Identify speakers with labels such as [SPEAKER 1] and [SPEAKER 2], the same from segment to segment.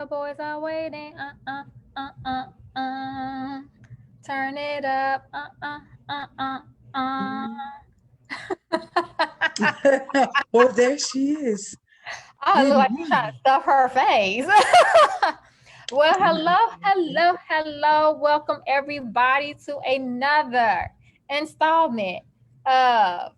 [SPEAKER 1] The boys are waiting. Turn it up.
[SPEAKER 2] Well, there she is.
[SPEAKER 1] Oh, it
[SPEAKER 2] Good
[SPEAKER 1] look like she's trying
[SPEAKER 2] morning.
[SPEAKER 1] to stuff her face. Well,
[SPEAKER 2] No.
[SPEAKER 1] hello. Welcome everybody to another installment of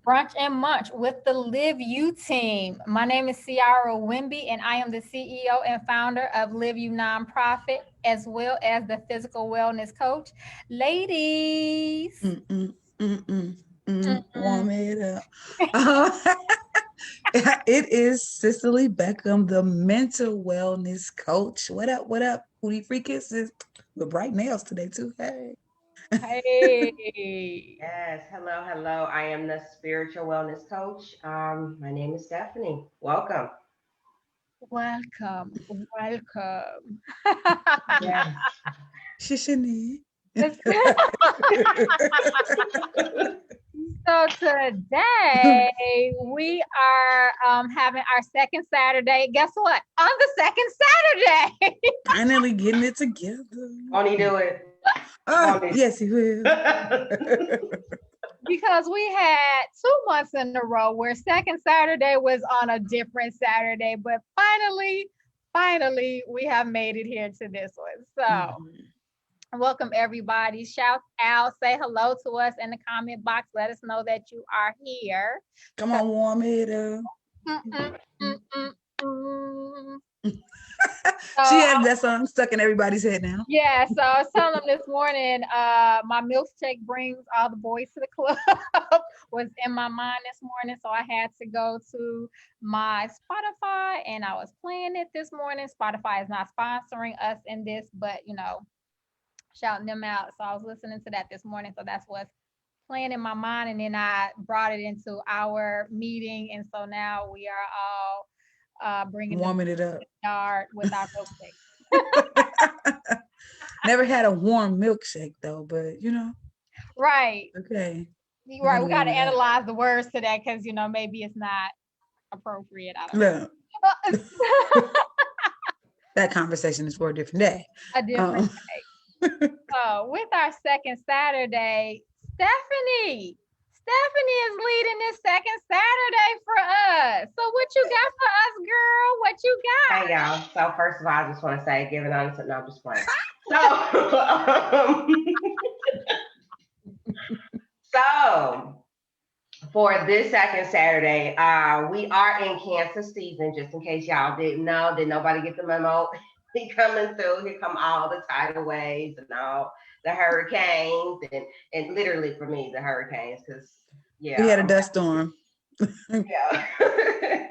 [SPEAKER 1] Brunch and Munch with the Live You team. My name is CiaraWimby, and I am the CEO and founder of Live You Nonprofit, as well as the physical wellness coach. Ladies.
[SPEAKER 2] Mm-mm, mm-mm,
[SPEAKER 1] Mm-mm.
[SPEAKER 2] warm it up. Uh, it is Cicely Beckham, the mental wellness coach. What up? What up? Hootie Free Kisses with bright nails today, too. Hey.
[SPEAKER 1] Hey.
[SPEAKER 3] Yes, hello. I am the spiritual wellness coach. My name is Stephany. Welcome.
[SPEAKER 1] Welcome.
[SPEAKER 3] Yes.
[SPEAKER 2] Shishini.
[SPEAKER 1] So today we are having our second Saturday. Guess what? On the second Saturday.
[SPEAKER 2] Finally getting it together.
[SPEAKER 3] Won't he do it? Won't he?
[SPEAKER 2] Yes, he will.
[SPEAKER 1] Because we had 2 months in a row where second Saturday was on a different Saturday, but finally we have made it here to this one. So welcome everybody. Shout out, say hello to us in the comment box. Let us know that you are here.
[SPEAKER 2] Come on, warm it up.
[SPEAKER 1] Mm, mm, mm, mm.
[SPEAKER 2] She
[SPEAKER 1] So
[SPEAKER 2] has that song stuck in everybody's head now.
[SPEAKER 1] yeah, so I was telling them this morning, my milkshake brings all the boys to the club was in my mind this morning. So I had to go to my Spotify and I was playing it this morning. Spotify is not sponsoring us in this, but shouting them out. So I was listening to that this morning. So that's what's playing in my mind. And then I brought it into our meeting. And so now we are all bringing the
[SPEAKER 2] Warming it up.
[SPEAKER 1] yard with our milkshake.
[SPEAKER 2] Never had a warm milkshake though, but
[SPEAKER 1] Right.
[SPEAKER 2] okay.
[SPEAKER 1] You're right. We got to analyze the words to that because, maybe it's not appropriate. I don't know.
[SPEAKER 2] Yeah, that conversation is for a different day.
[SPEAKER 1] A different day. So with our second Saturday, Stephany is leading this second Saturday for us. So what you got for us, girl? What you got?
[SPEAKER 3] Hey y'all. So first of all, I just want to say, giving honest, no, I'm just playing. So for this second Saturday, we are in Cancer season. Just in case y'all didn't know, did nobody get the memo? He coming through. Here come all the tidal waves and all the hurricanes, and literally for me the hurricanes, because
[SPEAKER 2] We had a dust storm.
[SPEAKER 3] yeah,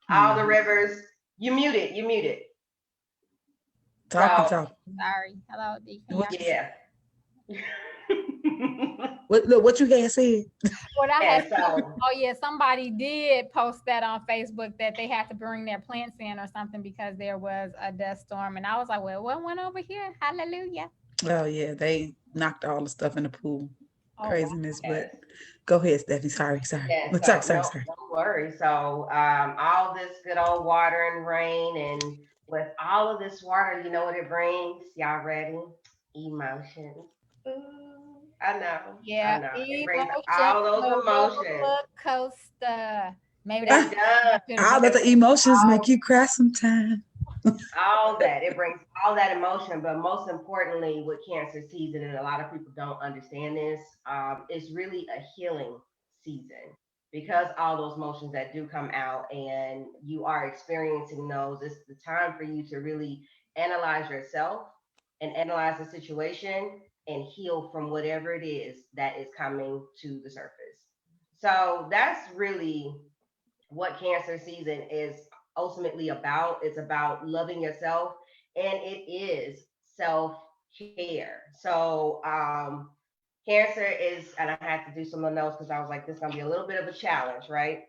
[SPEAKER 3] all the rivers. You muted.
[SPEAKER 2] Talk.
[SPEAKER 1] Sorry. Hello, D.
[SPEAKER 3] Yeah.
[SPEAKER 2] What you had said?
[SPEAKER 1] What I had
[SPEAKER 3] Yeah, so
[SPEAKER 1] somebody did post that on Facebook that they had to bring their plants in or something because there was a dust storm, and I was like, well, what went over here? Hallelujah.
[SPEAKER 2] Oh yeah, they knocked all the stuff in the pool.
[SPEAKER 1] Oh,
[SPEAKER 2] Craziness,
[SPEAKER 1] wow.
[SPEAKER 3] yes.
[SPEAKER 2] but go ahead, Stephanie. Sorry.
[SPEAKER 3] Yeah, so
[SPEAKER 2] Sorry.
[SPEAKER 3] don't worry. So all this good old water and rain, and with all of this water, you know what it brings? Y'all ready? Emotions. Ooh, I know.
[SPEAKER 1] Yeah,
[SPEAKER 3] It brings
[SPEAKER 1] emotion
[SPEAKER 3] all those emotions.
[SPEAKER 1] roller coaster. Maybe
[SPEAKER 3] It
[SPEAKER 1] that's
[SPEAKER 3] does.
[SPEAKER 2] I'll let
[SPEAKER 3] It
[SPEAKER 2] the
[SPEAKER 3] brings
[SPEAKER 2] emotions make you cry sometime.
[SPEAKER 3] all that. It brings all that emotion, but most importantly, with cancer season, and a lot of people don't understand this, it's really a healing season because all those emotions that do come out and you are experiencing those. It's the time for you to really analyze yourself and analyze the situation and heal from whatever it is that is coming to the surface. So that's really what cancer season is ultimately about. It's about loving yourself, and it is self care. So, cancer is, and I had to do some notes because I was like, this is gonna be a little bit of a challenge, right?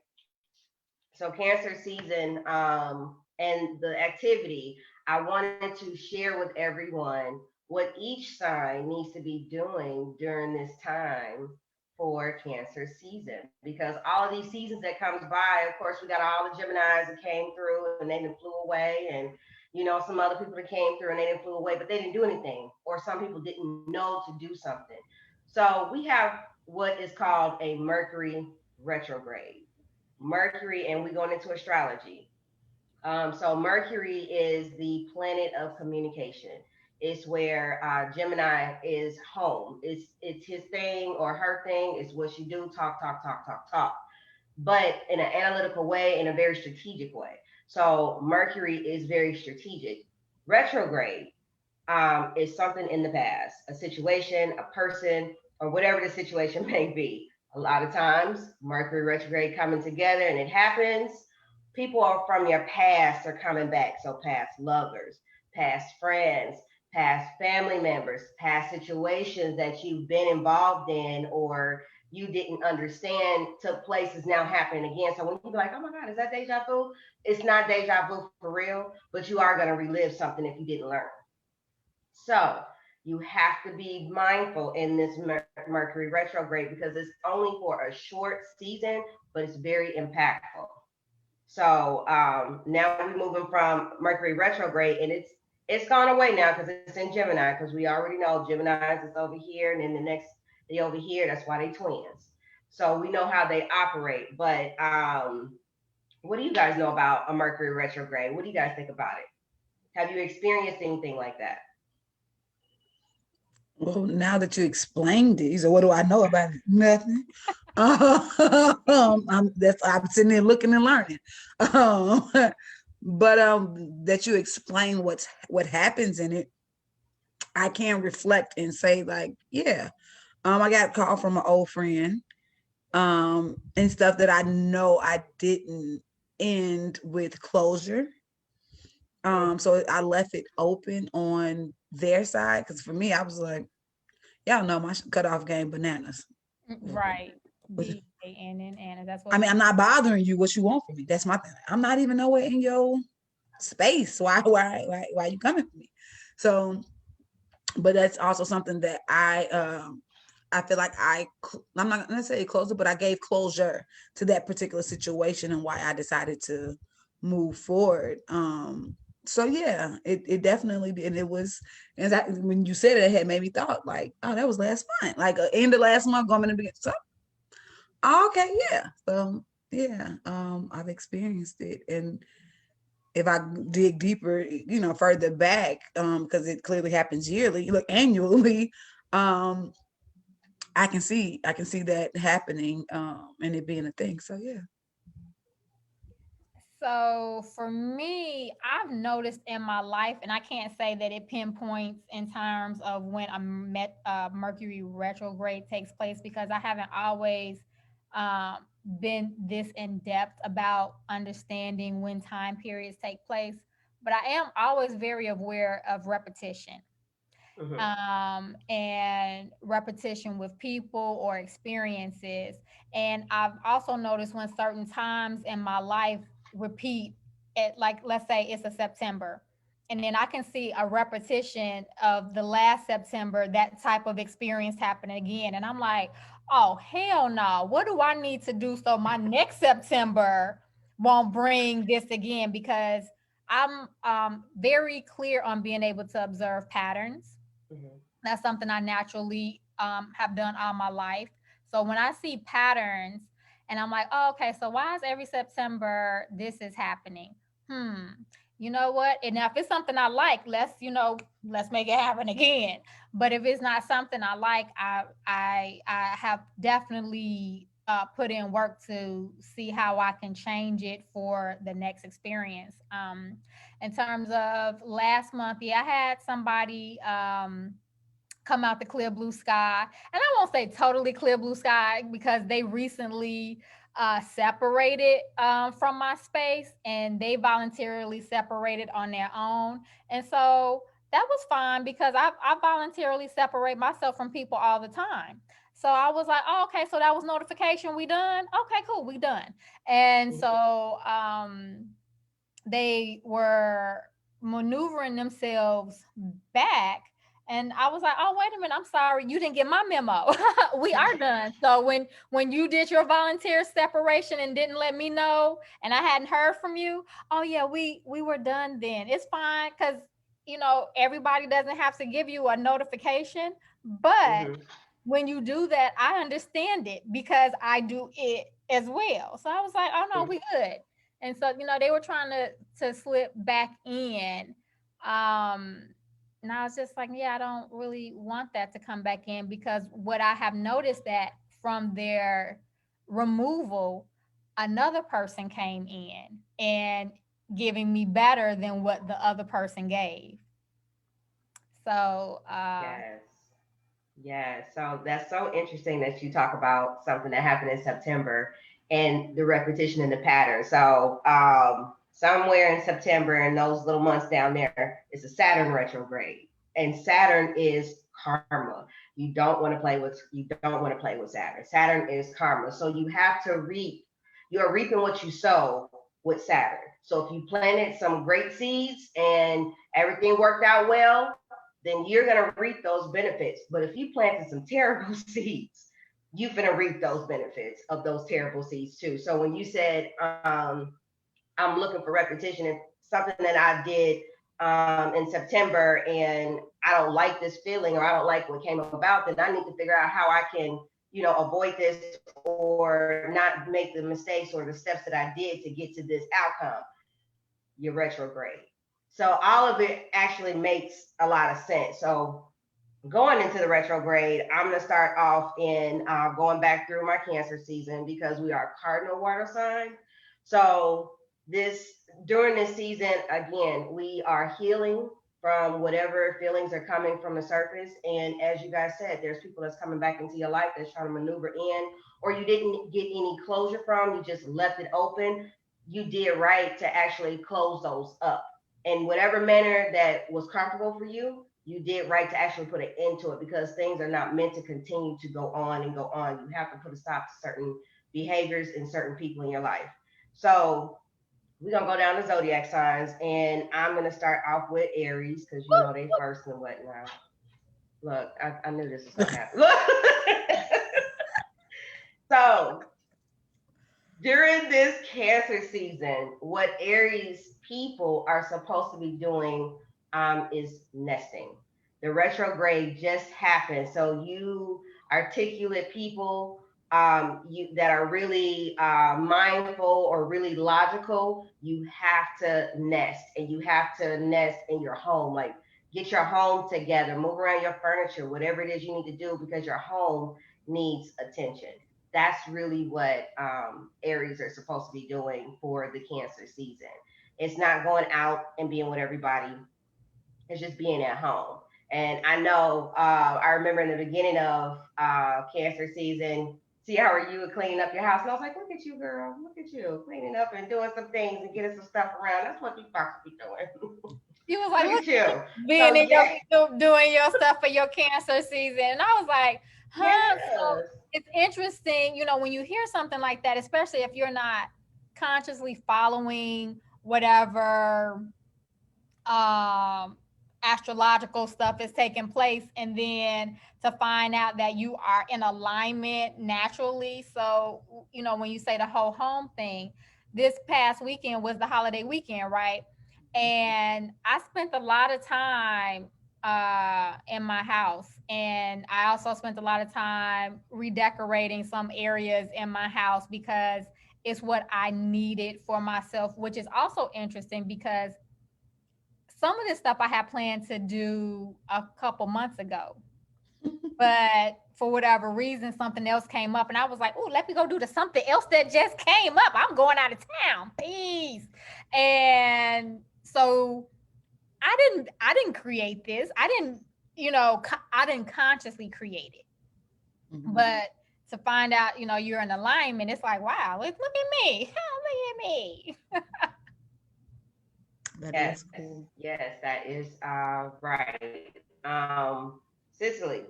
[SPEAKER 3] So, cancer season, and the activity, I wanted to share with everyone what each sign needs to be doing during this time for cancer season, because all of these seasons that comes by, of course, we got all the Geminis that came through and they flew away, and You know, some other people that came through and they didn't flew away, but they didn't do anything. Or some people didn't know to do something. So we have what is called a Mercury retrograde. Mercury, and we're going into astrology. So Mercury is the planet of communication. It's where Gemini is home. It's his thing or her thing. It's what you do. Talk, talk, talk, talk, talk. But in an analytical way, in a very strategic way. So Mercury is very strategic. Retrograde is something in the past, a situation, a person, or whatever the situation may be. A lot of times, Mercury retrograde coming together and it happens. People are from your past are coming back. So, past lovers, past friends, past family members, past situations that you've been involved in or you didn't understand took place is now happening again. So, when you be like, oh my God, is that deja vu? It's not deja vu for real, but you are going to relive something if you didn't learn. So you have to be mindful in this Mercury retrograde because it's only for a short season, but it's very impactful. So now we're moving from Mercury retrograde, and it's gone away now because it's in Gemini. Because we already know Gemini's is over here, and then the next they over here. That's why they twins. So we know how they operate. But what do you guys know about a Mercury retrograde? What do you guys think about it? Have you experienced anything like that?
[SPEAKER 2] Well, now that you explained it, so what do I know about it? Nothing. I'm sitting there looking and learning. Um, but that you explain what happens in it, I can reflect and say like, yeah. I got a call from an old friend, and stuff that I know I didn't end with closure. So I left it open on their side because for me, I was like, y'all know my cutoff game bananas.
[SPEAKER 1] Right. BANN. That's
[SPEAKER 2] I
[SPEAKER 1] what
[SPEAKER 2] mean, I'm not bothering you. What you want from me? That's my thing. I'm not even nowhere in your space. Why you coming for me? So, but that's also something that I feel like I'm not gonna say closure, but I gave closure to that particular situation and why I decided to move forward. So yeah, it definitely did. And it was, and that, when you said it, it had made me thought like, oh, that was last month, like end of last month, going in the beginning. So okay, yeah. So yeah, I've experienced it, and if I dig deeper, further back, because it clearly happens yearly, look annually, um, I can see that happening, and it being a thing. So yeah.
[SPEAKER 1] So for me, I've noticed in my life, and I can't say that it pinpoints in terms of when a Mercury retrograde takes place because I haven't always um, been this in depth about understanding when time periods take place. But I am always very aware of repetition,
[SPEAKER 3] Mm-hmm.
[SPEAKER 1] and repetition with people or experiences. And I've also noticed when certain times in my life repeat at, like, let's say it's a September. And then I can see a repetition of the last September, that type of experience happening again. And I'm like, oh, hell no. What do I need to do so my next September won't bring this again? Because I'm very clear on being able to observe patterns.
[SPEAKER 3] Mm-hmm.
[SPEAKER 1] That's something I naturally have done all my life. So when I see patterns and I'm like, oh, okay, so why is every September this is happening? Hmm. You know what? And now if it's something I like, let's make it happen again. But if it's not something I like, I have definitely put in work to see how I can change it for the next experience. In terms of last month, yeah, I had somebody come out the clear blue sky. And I won't say totally clear blue sky because they recently separated from my space and they voluntarily separated on their own. And so that was fine because I voluntarily separate myself from people all the time. So I was like, oh, okay, so that was notification. We done? Okay, cool, we done. And so they were maneuvering themselves back And I was like, oh, wait a minute, I'm sorry, you didn't get my memo. We are done. So when you did your volunteer separation and didn't let me know, and I hadn't heard from you, oh yeah, we were done then. It's fine, because everybody doesn't have to give you a notification. But
[SPEAKER 3] Mm-hmm.
[SPEAKER 1] when you do that, I understand it because I do it as well. So I was like, oh no, we good. And so, they were trying to slip back in. Um, and I was just like, yeah, I don't really want that to come back in, because what I have noticed that from their removal, another person came in and giving me better than what the other person gave. So,
[SPEAKER 3] Yes. Yeah, so that's so interesting that you talk about something that happened in September and the repetition and the pattern. So, somewhere in September, in those little months down there, is a Saturn retrograde, and Saturn is karma. You don't want to play with Saturn. Saturn is karma. So you have to reap. You are reaping what you sow with Saturn. So if you planted some great seeds and everything worked out well, then you're going to reap those benefits. But if you planted some terrible seeds, you're going to reap those benefits of those terrible seeds too. So when you said, I'm looking for repetition, and something that I did in September, and I don't like this feeling, or I don't like what came about, then I need to figure out how I can, avoid this or not make the mistakes or the steps that I did to get to this outcome. Your retrograde. So all of it actually makes a lot of sense. So going into the retrograde, I'm going to start off in going back through my Cancer season, because we are cardinal water sign. So this during this season, again, we are healing from whatever feelings are coming from the surface. And as you guys said, there's people that's coming back into your life that's trying to maneuver in, or you didn't get any closure from, you just left it open. You did right to actually close those up in whatever manner that was comfortable for you. You did right to actually put an end to it, because things are not meant to continue to go on and go on. You have to put a stop to certain behaviors and certain people in your life. So we're gonna go down the zodiac signs, and I'm gonna start off with Aries, because they first and whatnot. Look, I knew this was gonna happen. Look. So during this Cancer season, what Aries people are supposed to be doing is nesting. The retrograde just happened, so you articulate people, you that are really mindful or really logical, you have to nest, and you have to nest in your home. Like, get your home together, move around your furniture, whatever it is you need to do, because your home needs attention. That's really what Aries are supposed to be doing for the Cancer season. It's not going out and being with everybody, it's just being at home. And I know, I remember in the beginning of Cancer season, Ciara, you were cleaning up your house. And I was like, look at you, girl. Look at you cleaning up and doing some things and getting some stuff around. That's what you're supposed to be doing.
[SPEAKER 1] he was like,
[SPEAKER 3] Look
[SPEAKER 1] look
[SPEAKER 3] at you.
[SPEAKER 1] at you being
[SPEAKER 3] So,
[SPEAKER 1] in
[SPEAKER 3] yeah,
[SPEAKER 1] doing your stuff for your Cancer season. And I was like, huh? So
[SPEAKER 3] yes.
[SPEAKER 1] it's interesting, when you hear something like that, especially if you're not consciously following whatever astrological stuff is taking place, and then to find out that you are in alignment naturally. So, when you say the whole home thing, this past weekend was the holiday weekend, right? And I spent a lot of time in my house, and I also spent a lot of time redecorating some areas in my house, because it's what I needed for myself, which is also interesting because some of this stuff I had planned to do a couple months ago, but for whatever reason, something else came up, and I was like, "Oh, let me go do the something else that just came up. I'm going out of town. Peace." And so I didn't create this. I didn't consciously create it,
[SPEAKER 2] Mhm.
[SPEAKER 1] but to find out, you're in alignment, it's like, wow, look at me. Look at me.
[SPEAKER 2] That
[SPEAKER 3] Yes,
[SPEAKER 2] is cool.
[SPEAKER 3] yes, that is right. Cicely,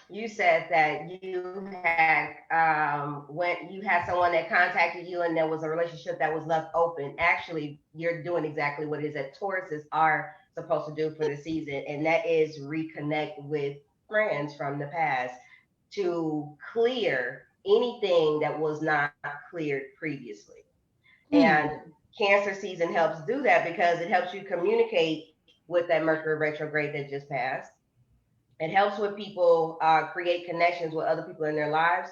[SPEAKER 3] you said that you had when you had someone that contacted you and there was a relationship that was left open. Actually, you're doing exactly what it is that Tauruses are supposed to do for the season, and that is reconnect with friends from the past to clear anything that was not cleared previously. And Cancer season helps do that because it helps you communicate with that Mercury retrograde that just passed. It helps with people create connections with other people in their lives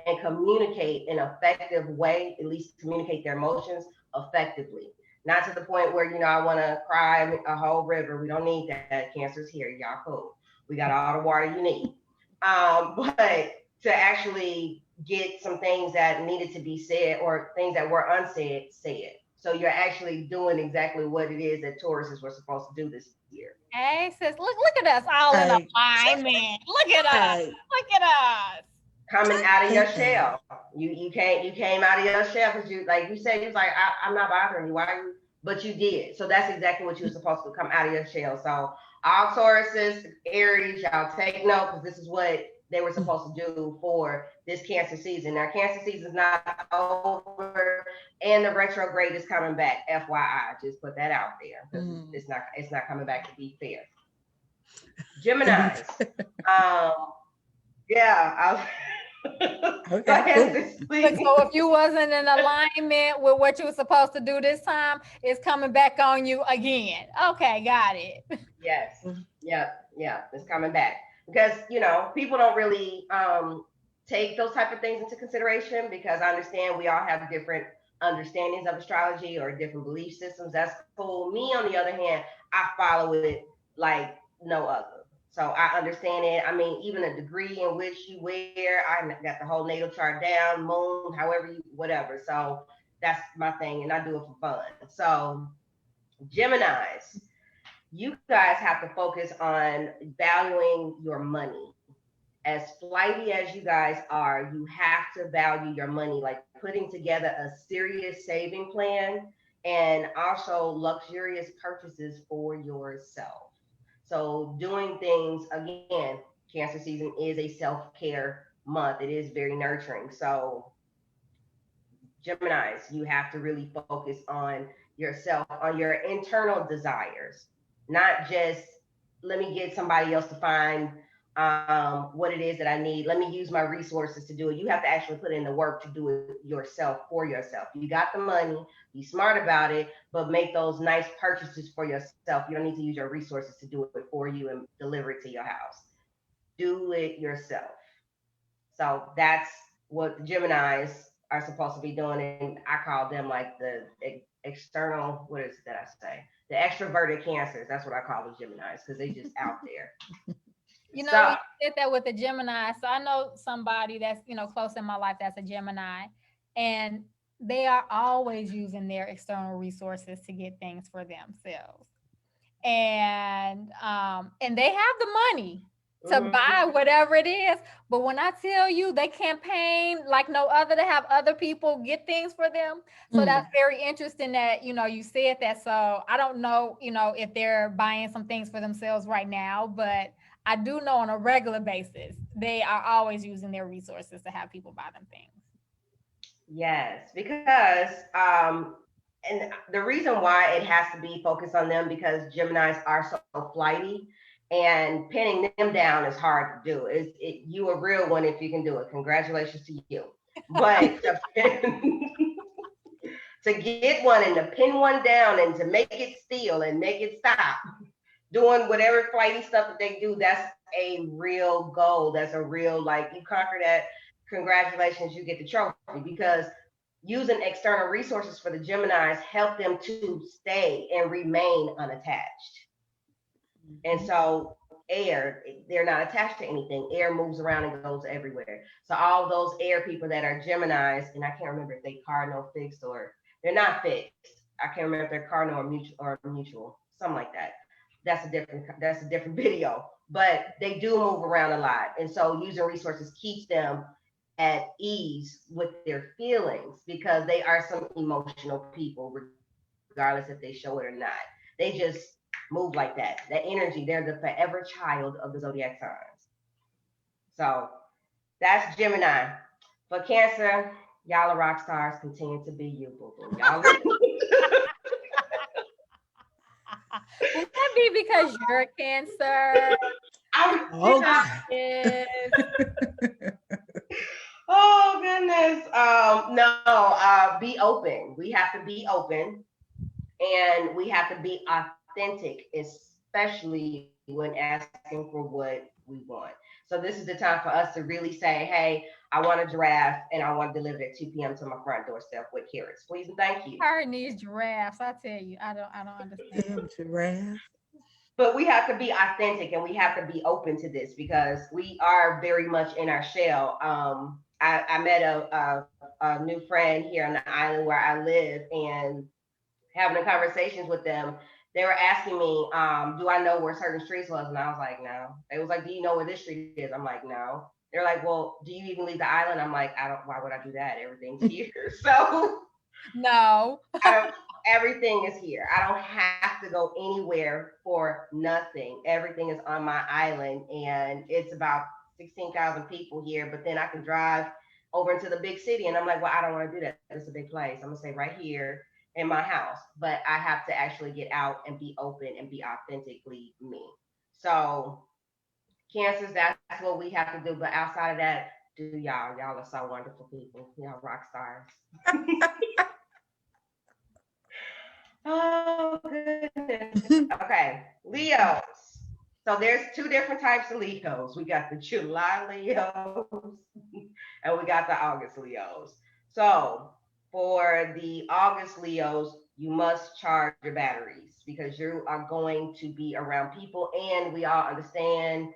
[SPEAKER 3] and communicate in an effective way, at least communicate their emotions effectively. Not to the point where, I want to cry a whole river. We don't need that. Cancer's here. Y'all cool. We got all the water you need. But to actually get some things that needed to be said or things that were unsaid, said. So you're actually doing exactly what it is that Tauruses were supposed to do this year.
[SPEAKER 1] Hey, sis, look at us all in alignment. Look at us. Look at us.
[SPEAKER 3] Coming out of your shell. You came out of your shell because you, like you said, you was like, I'm not bothering you. Why are you? But you did. So that's exactly what you were supposed to come out of your shell. So all Tauruses, Aries, y'all take note because this is what they were supposed to do for this Cancer season. Now, Cancer season is not over, and the retrograde is coming back. FYI, just put that out there because it's not coming back to be fair. Geminis. Yeah.
[SPEAKER 2] Okay.
[SPEAKER 1] So if you wasn't in alignment with what you were supposed to do this time, it's coming back on you again. Okay, got it.
[SPEAKER 3] Yes. Yeah. It's coming back because people don't really take those type of things into consideration because I understand we all have different understandings of astrology or different belief systems. That's cool. Me, on the other hand, I follow it like no other. So I understand it. I mean, even a degree in which you wear, I got the whole natal chart down, moon, however you, whatever. So that's my thing, and I do it for fun. So Geminis, you guys have to focus on valuing your money. As flighty as you guys are, you have to value your money, like putting together a serious saving plan and also luxurious purchases for yourself. So doing things again, Cancer season is a self-care month. It is very nurturing. So Geminis, you have to really focus on yourself, on your internal desires, not just let me get somebody else to find what it is that I need. Let me use my resources to do it. You have to actually put in the work to do it yourself for yourself. You got the money, be smart about it, but make those nice purchases for yourself. You don't need to use your resources to do it for you and deliver it to your house. Do it yourself. So that's what the Geminis are supposed to be doing. And I call them like the external, what is it that I say? The extroverted Cancers. That's what I call the Geminis because they just out there.
[SPEAKER 1] You did that with the Gemini. So I know somebody that's, close in my life that's a Gemini, and they are always using their external resources to get things for themselves. And they have the money to buy whatever it is. But when I tell you they campaign like no other to have other people get things for them. So that's very interesting that, you said that. So I don't know, if they're buying some things for themselves right now, but I do know on a regular basis, they are always using their resources to have people buy them things.
[SPEAKER 3] Yes, because and the reason why it has to be focused on them because Geminis are so flighty and pinning them down is hard to do. You a real one if you can do it. Congratulations to you. But to get one and to pin one down and to make it still and make it stop doing whatever flighty stuff that they do, that's a real goal. That's a real, like, you conquer that, congratulations, you get the trophy. Because using external resources for the Geminis help them to stay and remain unattached. And so air, they're not attached to anything. Air moves around and goes everywhere. So all those air people that are Geminis, and I can't remember if they cardinal fixed or they're not fixed. I can't remember if they're cardinal or mutual, something like that. That's a different video. But they do move around a lot. And so using resources keeps them at ease with their feelings because they are some emotional people, regardless if they show it or not. They just move like that. That energy, they're the forever child of the zodiac signs. So that's Gemini. For Cancer, y'all are rock stars. Continue to be you, boo boo. Y'all.
[SPEAKER 1] Would that be because you're a Cancer?
[SPEAKER 2] Okay.
[SPEAKER 3] Oh goodness. No, be open. We have to be open and we have to be authentic, especially when asking for what we want. So this is the time for us to really say, hey, I want a giraffe and I want to deliver it at 2 p.m. to my front doorstep with carrots. Please and thank you.
[SPEAKER 1] Her and these giraffes, I tell you, I don't understand.
[SPEAKER 2] Damn giraffe.
[SPEAKER 3] But we have to be authentic and we have to be open to this because we are very much in our shell. I met a new friend here on the island where I live, and having the conversations with them, they were asking me, do I know where certain streets was? And I was like, no. They was like, do you know where this street is? I'm like, no. They're like, well, do you even leave the island? I'm like, I don't, why would I do that? Everything's here. So
[SPEAKER 1] No.
[SPEAKER 3] I don't, everything is here. I don't have to go anywhere for nothing. Everything is on my island, and it's about 16,000 people here. But then I can drive over into the big city, and I'm like, well, I don't want to do that. It's a big place. I'm gonna stay right here in my house. But I have to actually get out and be open and be authentically me. So cancers, that's what we have to do. But outside of that, do y'all. Y'all are so wonderful people. Y'all rock stars. Oh goodness. Okay, Leos. So there's two different types of Leos. We got the July Leos and we got the August Leos. So for the August Leos, you must charge your batteries because you are going to be around people, and we all understand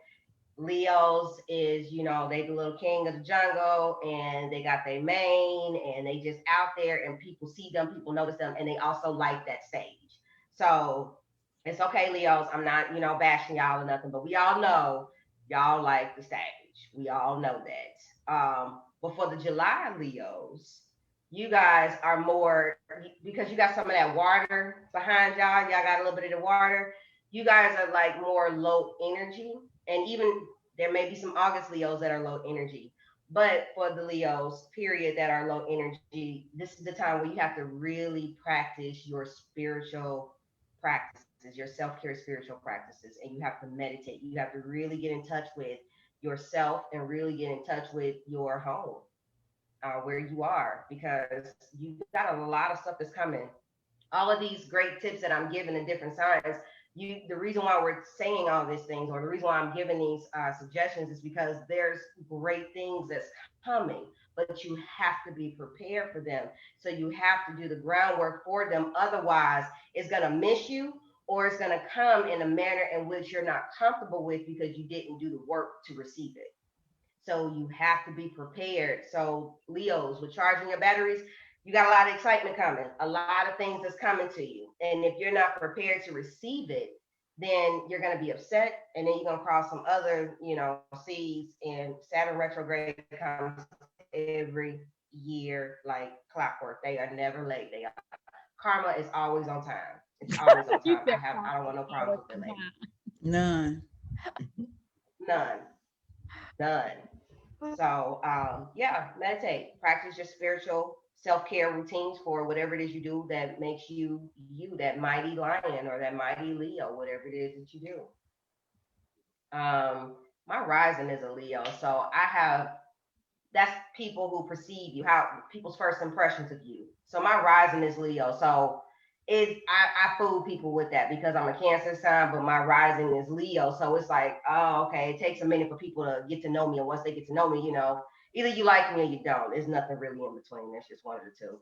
[SPEAKER 3] Leos is, they the little king of the jungle, and they got their mane and they just out there, and people see them, people notice them, and they also like that stage. So it's okay, Leos. I'm not, bashing y'all or nothing, but we all know y'all like the stage. We all know that. But for the July Leos, you guys are more, because you got some of that water behind y'all. Y'all got a little bit of the water. You guys are like more low energy, and even there may be some August Leos that are low energy. But for the Leos, period, that are low energy, this is the time where you have to really practice your spiritual practices, your self care spiritual practices, and you have to meditate. You have to really get in touch with yourself and really get in touch with your home, where you are, because you got a lot of stuff that's coming. All of these great tips that I'm giving in different signs, the reason why we're saying all these things, or the reason why I'm giving these suggestions, is because there's great things that's coming, but you have to be prepared for them. So you have to do the groundwork for them. Otherwise, it's going to miss you, or it's going to come in a manner in which you're not comfortable with because you didn't do the work to receive it. So you have to be prepared. So Leos, with charging your batteries, you got a lot of excitement coming, a lot of things that's coming to you. And if you're not prepared to receive it, then you're going to be upset. And then you're going to cross some other, seas. And Saturn retrograde comes every year like clockwork. They are never late. Karma is always on time. It's always on
[SPEAKER 1] You
[SPEAKER 3] time.
[SPEAKER 1] said
[SPEAKER 3] I don't want no problems with delay.
[SPEAKER 2] None.
[SPEAKER 3] None. None. So, yeah, meditate, practice your spiritual self-care routines for whatever it is you do that makes you that mighty lion or that mighty Leo, whatever it is that you do. My rising is a Leo, so I have, that's people who perceive you, how people's first impressions of you. So my rising is Leo. So I fool people with that because I'm a Cancer sign, but my rising is Leo. So it's like, oh, okay, it takes a minute for people to get to know me. And once they get to know me, either you like me or you don't. There's nothing really in between. It's just one of the two.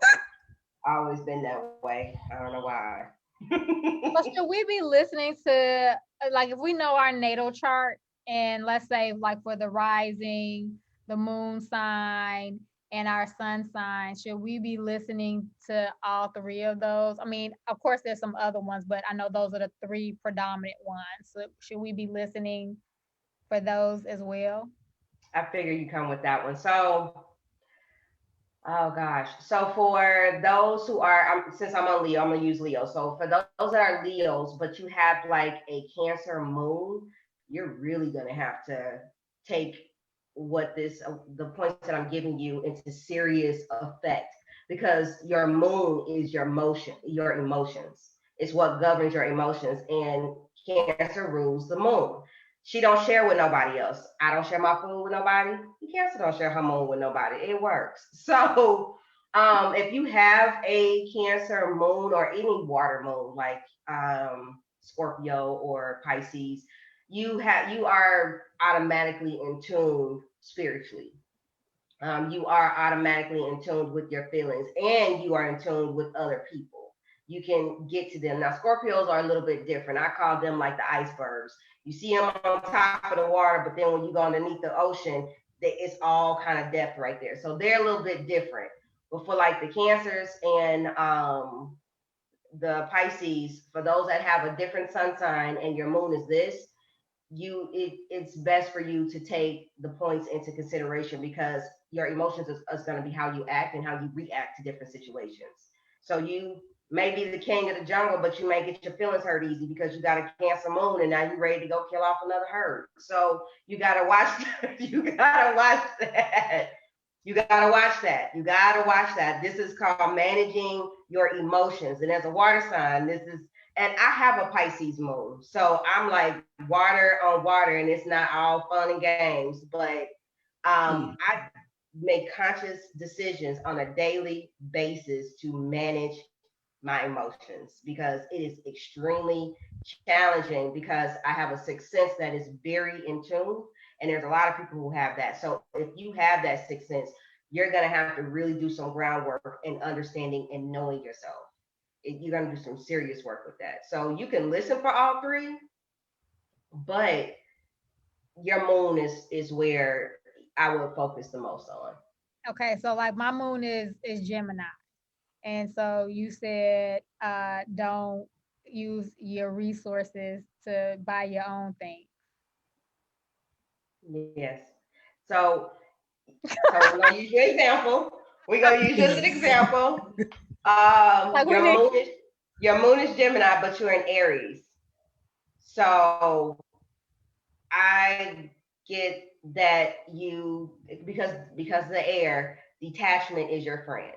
[SPEAKER 3] I've always been that way. I don't know why.
[SPEAKER 1] But should we be listening to, like, if we know our natal chart, and let's say like for the rising, the moon sign, and our sun sign, should we be listening to all three of those? I mean, of course there's some other ones, but I know those are the three predominant ones. So should we be listening for those as well?
[SPEAKER 3] I figure you come with that one. So, oh gosh. So for those who are, since I'm on Leo, I'm gonna use Leo. So for those that are Leos, but you have like a Cancer moon, you're really gonna have to take the points that I'm giving you into serious effect, because your moon is your emotions. It's what governs your emotions. And Cancer rules the moon. She don't share with nobody else. I don't share my food with nobody. Cancer don't share her moon with nobody. It works. So if you have a Cancer moon or any water moon like Scorpio or Pisces, you are automatically in tune spiritually. You are automatically in tune with your feelings, and you are in tune with other people. You can get to them. Now, Scorpios are a little bit different. I call them like the icebergs. You see them on top of the water, but then when you go underneath the ocean, it's all kind of depth right there. So they're a little bit different. But for like the Cancers and the Pisces, for those that have a different sun sign and your moon is this, it's best for you to take the points into consideration, because your emotions is going to be how you act and how you react to different situations. So you may be the king of the jungle, but you may get your feelings hurt easy because you got a Cancer moon and now you're ready to go kill off another herd. So you got to watch you got to watch that. You gotta watch that. You gotta watch that. This is called managing your emotions. And as a water sign, and I have a Pisces moon. So I'm like water on water, and it's not all fun and games, but I make conscious decisions on a daily basis to manage my emotions, because it is extremely challenging, because I have a sixth sense that is very in tune, and there's a lot of people who have that. So if you have that sixth sense, you're going to have to really do some groundwork in understanding and knowing yourself. You're going to do some serious work with that. So you can listen for all three, but your moon is where I would focus the most on.
[SPEAKER 1] Okay, so like my moon is Gemini. And so you said don't use your resources to buy your own things.
[SPEAKER 3] Yes. So we're gonna use your example. We're gonna use you as an example.
[SPEAKER 1] Like
[SPEAKER 3] Your moon is Gemini, but you're in Aries. So I get that because the air, detachment is your friend.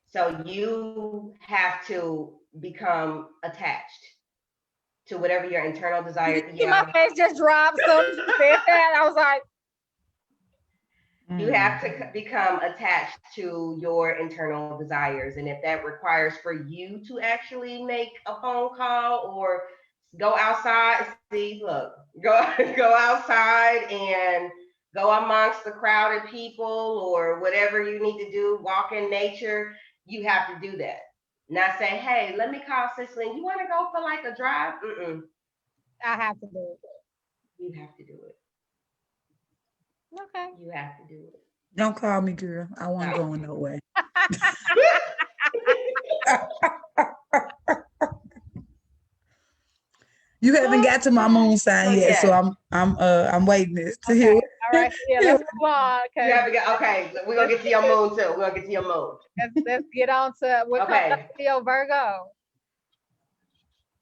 [SPEAKER 3] So you have to become attached to whatever your internal desire.
[SPEAKER 1] My face just dropped. So you said that. I was like,
[SPEAKER 3] you have to become attached to your internal desires. And if that requires for you to actually make a phone call or go outside, go outside and go amongst the crowded people or whatever you need to do, walk in nature, you have to do that. Not say, hey, let me call Cicely. You want to go for like a drive?
[SPEAKER 1] I have to do it.
[SPEAKER 3] You have to do it.
[SPEAKER 1] Okay.
[SPEAKER 3] You have to do it.
[SPEAKER 2] Don't call me, girl. I wasn't going no way. You haven't got to my moon sign yet, so I'm waiting to hear.
[SPEAKER 1] All right, yeah, let's move on.
[SPEAKER 3] Okay, we're gonna get to your moon too. We're gonna get to your moon.
[SPEAKER 1] Let's get on to what comes up to your Virgo.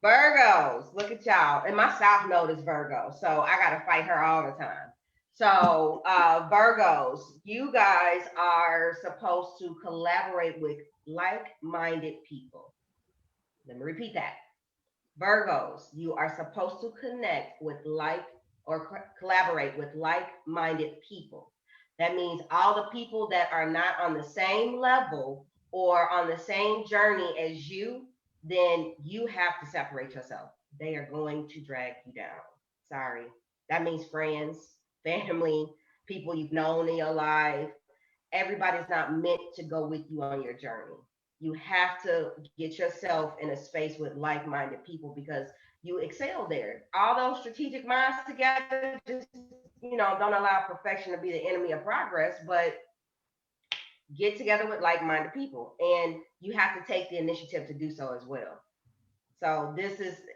[SPEAKER 3] Virgos, look at y'all. And my South Node is Virgo, so I gotta fight her all the time. So Virgos, you guys are supposed to collaborate with like-minded people. Let me repeat that. Virgos, you are supposed to connect with collaborate with like-minded people. That means all the people that are not on the same level or on the same journey as you, then you have to separate yourself. They are going to drag you down. Sorry. That means friends, family, people you've known in your life. Everybody's not meant to go with you on your journey. You have to get yourself in a space with like-minded people, because you excel there. All those strategic minds together, just, don't allow perfection to be the enemy of progress, but get together with like-minded people, and you have to take the initiative to do so as well. So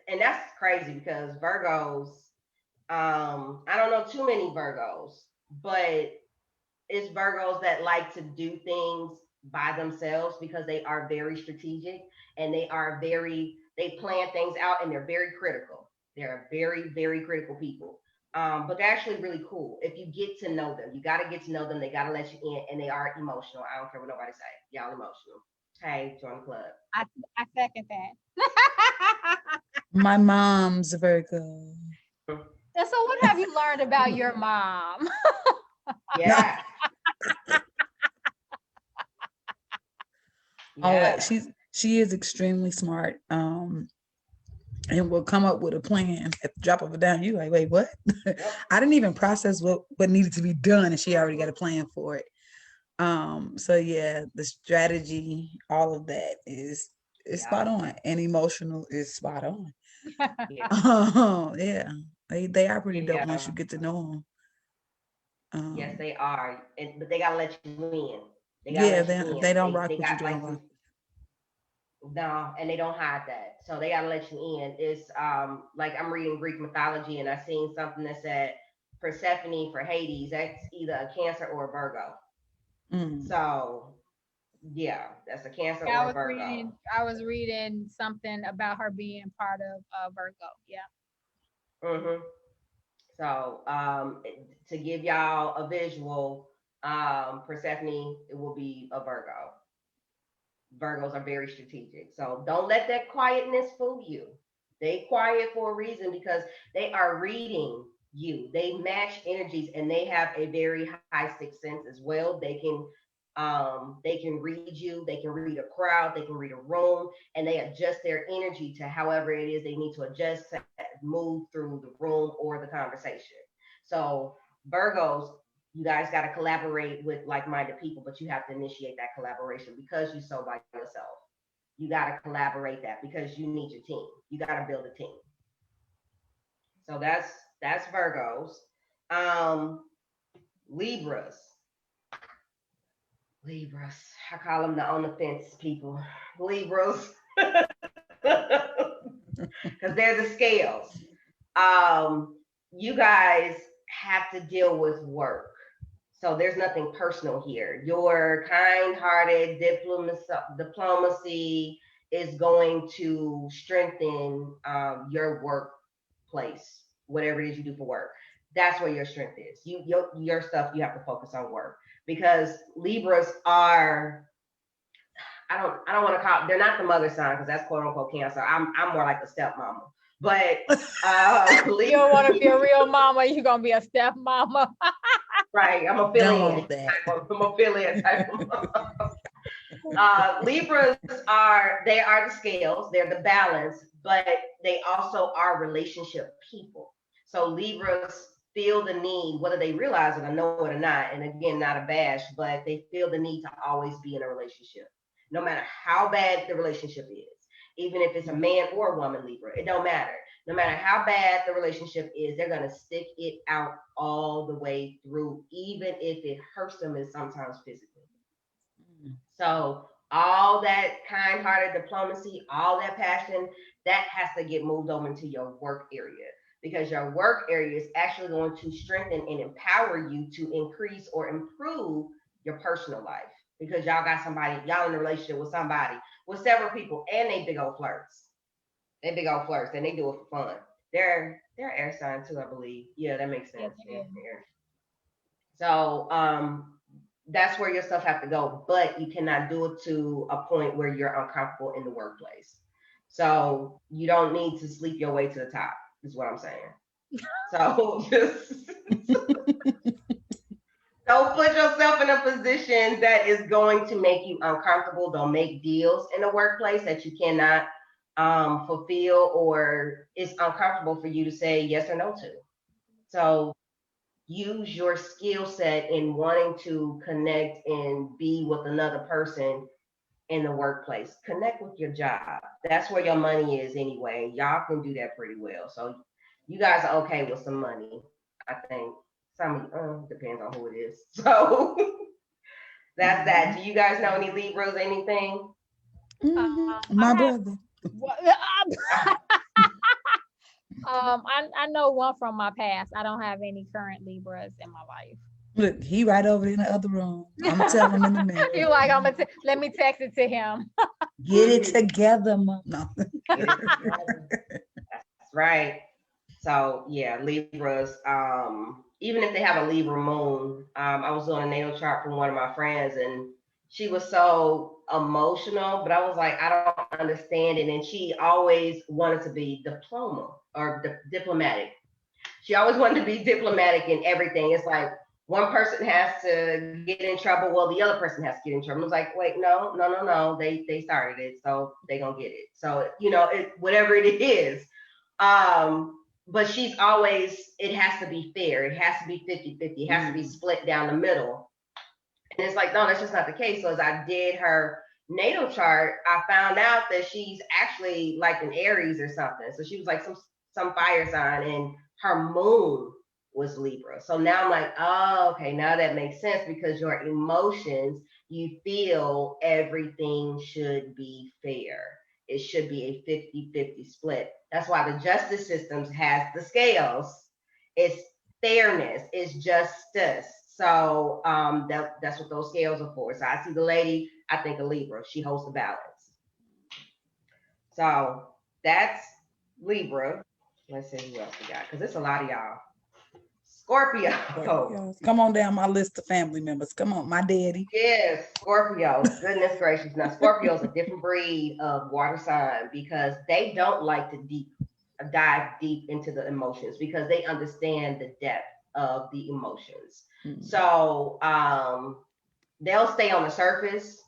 [SPEAKER 3] and that's crazy, because Virgos, I don't know too many Virgos, but it's Virgos that like to do things by themselves, because they are very strategic, and they plan things out, and they're very critical. They're very, very critical people. But they're actually really cool. If you get to know them, you got to get to know them. They got to let you in, and they are emotional. I don't care what nobody say. Y'all emotional. Hey, join the club.
[SPEAKER 1] I second that.
[SPEAKER 2] My mom's Virgo.
[SPEAKER 1] So what have you learned about your mom?
[SPEAKER 3] Yeah.
[SPEAKER 2] All
[SPEAKER 3] Yeah.
[SPEAKER 2] right, she is extremely smart. And will come up with a plan at the drop of a dime. You like, wait, what?
[SPEAKER 3] Yep.
[SPEAKER 2] I didn't even process what needed to be done, and she already got a plan for it. So yeah, the strategy, all of that is spot
[SPEAKER 3] Yeah.
[SPEAKER 2] on, and emotional is spot on.
[SPEAKER 3] Yeah.
[SPEAKER 2] Yeah, they are pretty dope once
[SPEAKER 3] Yeah.
[SPEAKER 2] you get to know them.
[SPEAKER 3] Yes, they are. But they gotta let you in. They gotta
[SPEAKER 2] Yeah,
[SPEAKER 3] let you
[SPEAKER 2] they
[SPEAKER 3] in.
[SPEAKER 2] don't
[SPEAKER 3] They
[SPEAKER 2] rock
[SPEAKER 3] they
[SPEAKER 2] with you,
[SPEAKER 3] got
[SPEAKER 2] they
[SPEAKER 3] like
[SPEAKER 2] don't rock.
[SPEAKER 3] some no, and they don't hide that. So they gotta let you in. It's like I'm reading Greek mythology and I seen something that said Persephone for Hades, that's either a Cancer or a Virgo.
[SPEAKER 2] Mm.
[SPEAKER 3] So yeah, that's a Cancer
[SPEAKER 1] Yeah,
[SPEAKER 3] or a Virgo.
[SPEAKER 1] I was reading something about her being part of Virgo. Yeah.
[SPEAKER 3] hmm So to give y'all a visual, Persephone it will be a Virgo. Virgos are very strategic. So don't let that quietness fool you. They quiet for a reason because they are reading you. They match energies and they have a very high sixth sense as well. They can read you, they can read a crowd, they can read a room, and they adjust their energy to however it is they need to adjust to move through the room or the conversation. So Virgos, you guys got to collaborate with like-minded people, but you have to initiate that collaboration because you're so by yourself. You got to collaborate that because you need your team. You got to build a team. So that's Virgos. Um, Libras. Libras. I call them the on the fence people. Libras. Because they're the scales. You guys have to deal with work. So there's nothing personal here. Your kind-hearted diplomacy is going to strengthen your workplace, whatever it is you do for work. That's where your strength is. Your stuff you have to focus on work because Libras are. I don't want to call. They're not the mother sign because that's quote unquote Cancer. I'm more like the stepmama. But
[SPEAKER 1] You don't want to be a real mama, you're gonna be a step mama.
[SPEAKER 3] right, I'm
[SPEAKER 2] Don't
[SPEAKER 3] affiliate.
[SPEAKER 2] want that.
[SPEAKER 3] I'm affiliate type of Libras are the scales, they're the balance, but they also are relationship people. So Libras feel the need, whether they realize it or know it or not, and again, not a bash, but they feel the need to always be in a relationship, no matter how bad the relationship is. Even if it's a man or a woman Libra, it don't matter. No matter how bad the relationship is, they're gonna stick it out all the way through, even if it hurts them and sometimes physically. So all that kind-hearted diplomacy, all that passion, that has to get moved over into your work area because your work area is actually going to strengthen and empower you to increase or improve your personal life because y'all got somebody, y'all in a relationship with somebody, with several people, and they big old flirts. They big old flirts, and they do it for fun. They're air sign too, I believe. Yeah, that makes
[SPEAKER 1] Yeah,
[SPEAKER 3] sense.
[SPEAKER 1] yeah.
[SPEAKER 3] Yeah. So that's where your stuff have to go, but you cannot do it to a point where you're uncomfortable in the workplace. So you don't need to sleep your way to the top, is what I'm saying. So just don't put yourself in a position that is going to make you uncomfortable. Don't make deals in the workplace that you cannot fulfill or it's uncomfortable for you to say yes or no to. So use your skill set in wanting to connect and be with another person in the workplace. Connect with your job. That's where your money is anyway. Y'all can do that pretty well. So you guys are okay with some money, I think. Some depends on who it is. So that's that. Do you guys know any Libras, anything?
[SPEAKER 2] My
[SPEAKER 1] I have
[SPEAKER 2] brother.
[SPEAKER 1] what, I know one from my past. I don't have any current Libras in my life.
[SPEAKER 2] Look, he right over in the other room. I'm gonna tell him in a minute.
[SPEAKER 1] You're like, let me text it to him.
[SPEAKER 2] Get it together, mom. No.
[SPEAKER 3] Get it together. That's right. So yeah, Libras. Even if they have a Libra moon, I was doing a natal chart from one of my friends, and she was so emotional, but I was like, I don't understand it. And she always wanted to be diplomatic. She always wanted to be diplomatic in everything. It's like one person has to get in trouble, well, the other person has to get in trouble. It's like, wait, no. They started it, so they gonna get it. So whatever it is. But she's always, it has to be fair. It has to be 50-50. It has to be split down the middle. And it's like, no, that's just not the case. So as I did her natal chart, I found out that she's actually like an Aries or something. So she was like some fire sign, and her moon was Libra. So now I'm like, oh, okay, now that makes sense, because your emotions, you feel everything should be fair. It should be a 50-50 split. That's why the justice systems has the scales. It's fairness, it's justice. So that's what those scales are for. So I see the lady, I think a Libra. She holds the balance. So that's Libra. Let's see who else we got, because it's a lot of y'all. Scorpio.
[SPEAKER 2] Come on down my list of family members. Come on, my daddy.
[SPEAKER 3] Yes, Scorpios. Goodness gracious. Now, Scorpio's a different breed of water sign, because they don't like to dive deep into the emotions, because they understand the depth of the emotions. So they'll stay on the surface,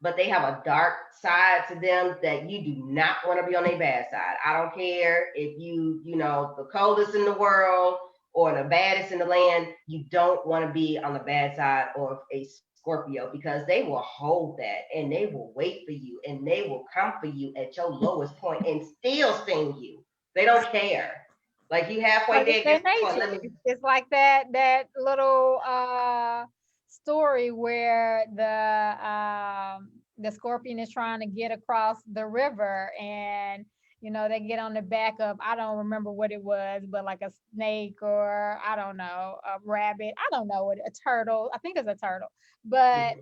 [SPEAKER 3] but they have a dark side to them that you do not want to be on their bad side. I don't care if the coldest in the world or the baddest in the land, you don't want to be on the bad side of a Scorpio, because they will hold that, and they will wait for you, and they will come for you at your lowest point and still sting you. They don't care. Like, you halfway there.
[SPEAKER 1] It's like that little story where the scorpion is trying to get across the river, and they get on the back of, I don't remember what it was, but like a snake, or I don't know, a rabbit, I don't know what, a turtle, I think it's a turtle, but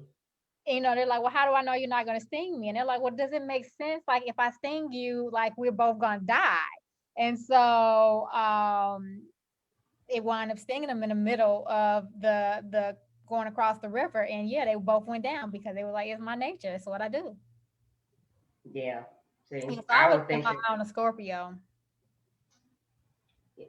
[SPEAKER 1] they're like, well, how do I know you're not going to sting me? And they're like, well, does it make sense? Like, if I sting you, like, we're both going to die. And so it wound up stinging them in the middle of the going across the river. And yeah, they both went down, because they were like, it's my nature. It's what I do.
[SPEAKER 3] Yeah. See,
[SPEAKER 1] I would think on a Scorpio.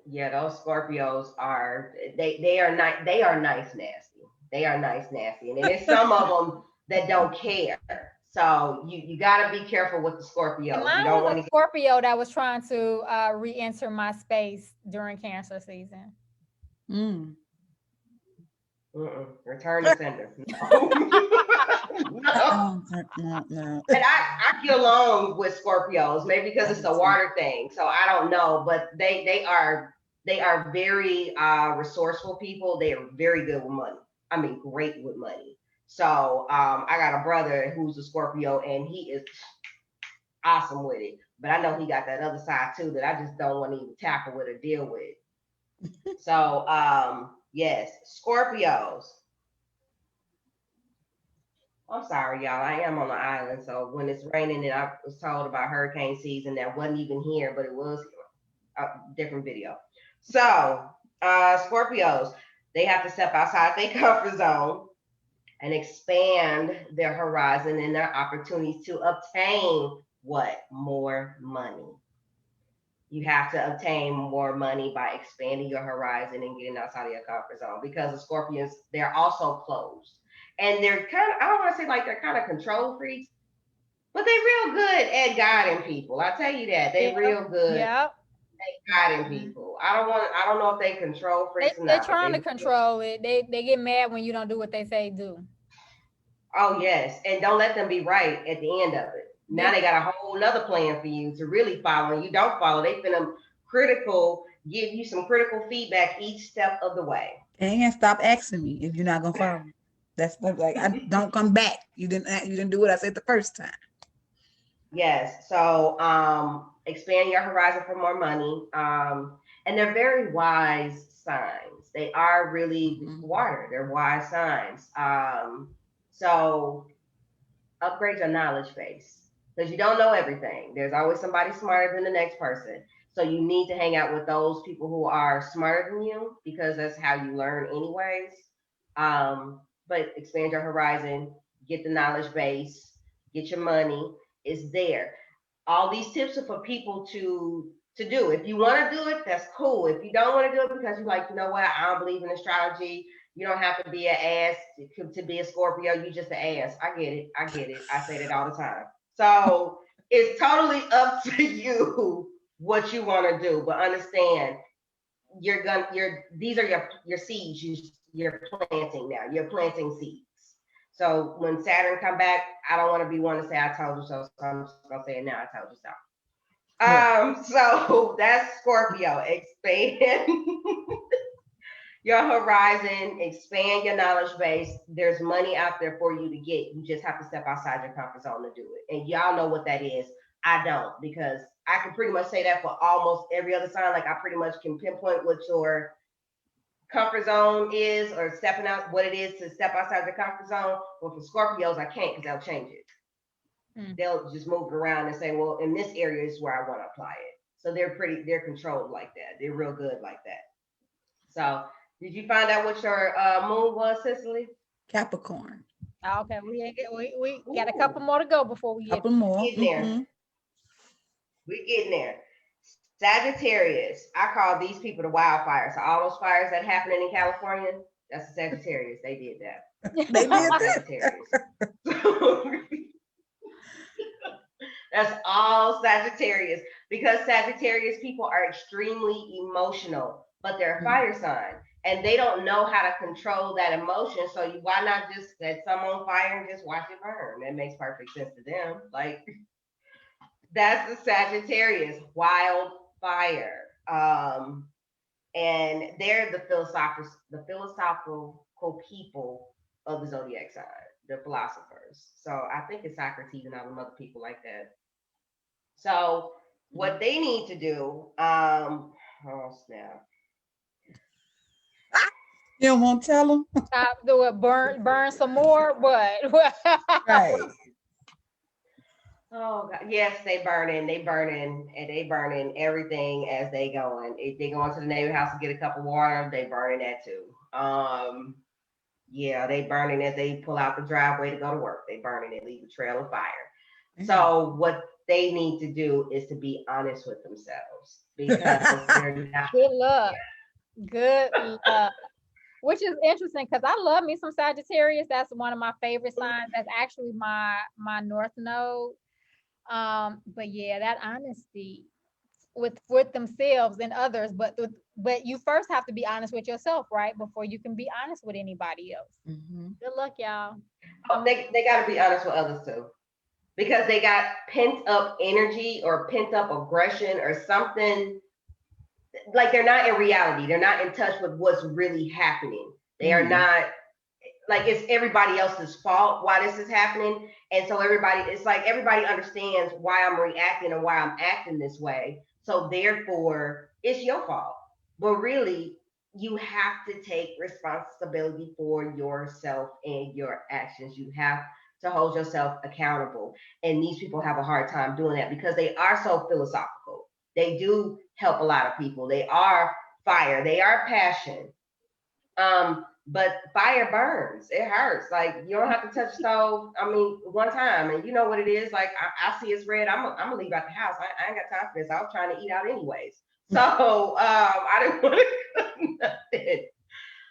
[SPEAKER 3] Yeah, those Scorpios are, they are nice nasty. They are nice nasty. And then there's some of them that don't care. So you got to be careful with the Scorpio.
[SPEAKER 1] Mine was a Scorpio that was trying to re-enter my space during Cancer season.
[SPEAKER 3] Return to sender. No. And I get along with Scorpios, maybe because it's a water thing. So I don't know, but they are very resourceful people. They are very good with money. I mean, great with money. So I got a brother who's a Scorpio, and he is awesome with it. But I know he got that other side too that I just don't want to even tackle with or deal with. So yes, Scorpios. I'm sorry, y'all. I am on the island, so when it's raining, and I was told about hurricane season that wasn't even here, but it was a different video. So Scorpios, they have to step outside their comfort zone and expand their horizon and their opportunities to obtain what? More money. You have to obtain more money by expanding your horizon and getting outside of your comfort zone, because the Scorpions, they're also closed. And they're kind of, I don't want to say like they're kind of control freaks, but they're real good at guiding people. I tell you that. They're real good at guiding people. I don't know if they control freaks or not.
[SPEAKER 1] They're trying to control it. They get mad when you don't do what they say do.
[SPEAKER 3] Oh, yes. And don't let them be right at the end of it. Now they got a whole nother plan for you to really follow, and you don't follow. They finna give you some critical feedback each step of the way.
[SPEAKER 2] And stop asking me if you're not gonna follow me. That's like, I don't come back. You didn't do what I said the first time.
[SPEAKER 3] Yes. So expand your horizon for more money. And they're very wise signs. They are really water. They're wise signs. So upgrade your knowledge base, because you don't know everything. There's always somebody smarter than the next person. So you need to hang out with those people who are smarter than you, because that's how you learn anyways. But expand your horizon, get the knowledge base, get your money. It's there. All these tips are for people to do. If you want to do it, that's cool. If you don't want to do it because you're like, you know what, I don't believe in astrology. You don't have to be an ass to be a Scorpio. You just an ass. I get it. I get it. I say that all the time. So it's totally up to you what you want to do. But understand, these are your seeds you're planting now. You're planting seeds. So when Saturn come back, I don't want to be one to say I told you so. So I'm just gonna say it now. I told you so. So that's Scorpio. Expand your horizon, expand your knowledge base. There's money out there for you to get. You just have to step outside your comfort zone to do it. And y'all know what that is. I don't, because I can pretty much say that for almost every other sign. Like I pretty much can pinpoint what your comfort zone is, or stepping out, what it is to step outside the comfort zone. But for Scorpios, I can't, because they'll change it. They'll just move it around and say, well, in this area is where I want to apply it. So they're controlled like that. They're real good like that. So did you find out what your moon was, Cicely?
[SPEAKER 2] Capricorn.
[SPEAKER 1] Okay, we got a couple more to go before we
[SPEAKER 2] Couple more.
[SPEAKER 3] Getting there. We're getting there. Sagittarius. I call these people the wildfires. So all those fires that happening in California, that's the Sagittarius. They did that.
[SPEAKER 2] They did that.
[SPEAKER 3] Sagittarius. That's all Sagittarius, because Sagittarius people are extremely emotional, but they're a fire sign and they don't know how to control that emotion. So why not just set some on fire and just watch it burn? That makes perfect sense to them. Like, that's the Sagittarius, wildfire. And they're the philosophical people of the zodiac sign, the philosophers. So I think it's Socrates and all them other people like that. So what they need to do, oh snap.
[SPEAKER 2] You don't want to tell them?
[SPEAKER 1] Do it, burn some more, but
[SPEAKER 2] Right.
[SPEAKER 3] Oh God. Yes, they burning everything as they going. If they go into the neighbor house to get a cup of water, they burning that too. Yeah, they burning as they pull out the driveway to go to work. They burning it, leave a trail of fire. So what they need to do is to be honest with themselves, because they're not.
[SPEAKER 1] Good luck. Good luck. Which is interesting, because I love me some Sagittarius. That's one of my favorite signs. That's actually my North Node. But yeah, that honesty with themselves and others, but you first have to be honest with yourself, right, before you can be honest with anybody else. Good luck, y'all.
[SPEAKER 3] Oh, they got to be honest with others too, because they got pent up energy or pent up aggression or something. Like, they're not in reality. They're not in touch with what's really happening. They are not, like, it's everybody else's fault why this is happening. And so it's like everybody understands why I'm reacting and why I'm acting this way. So therefore, it's your fault. But really, you have to take responsibility for yourself and your actions. You have to hold yourself accountable. And these people have a hard time doing that because they are so philosophical. They do help a lot of people. They are fire. They are passion. But fire burns. It hurts. Like, you don't have to touch the stove. I mean, one time, and you know what it is. Like, I see it's red. I'm gonna leave out the house. I ain't got time for this. I was trying to eat out anyways. So I didn't want to cook nothing.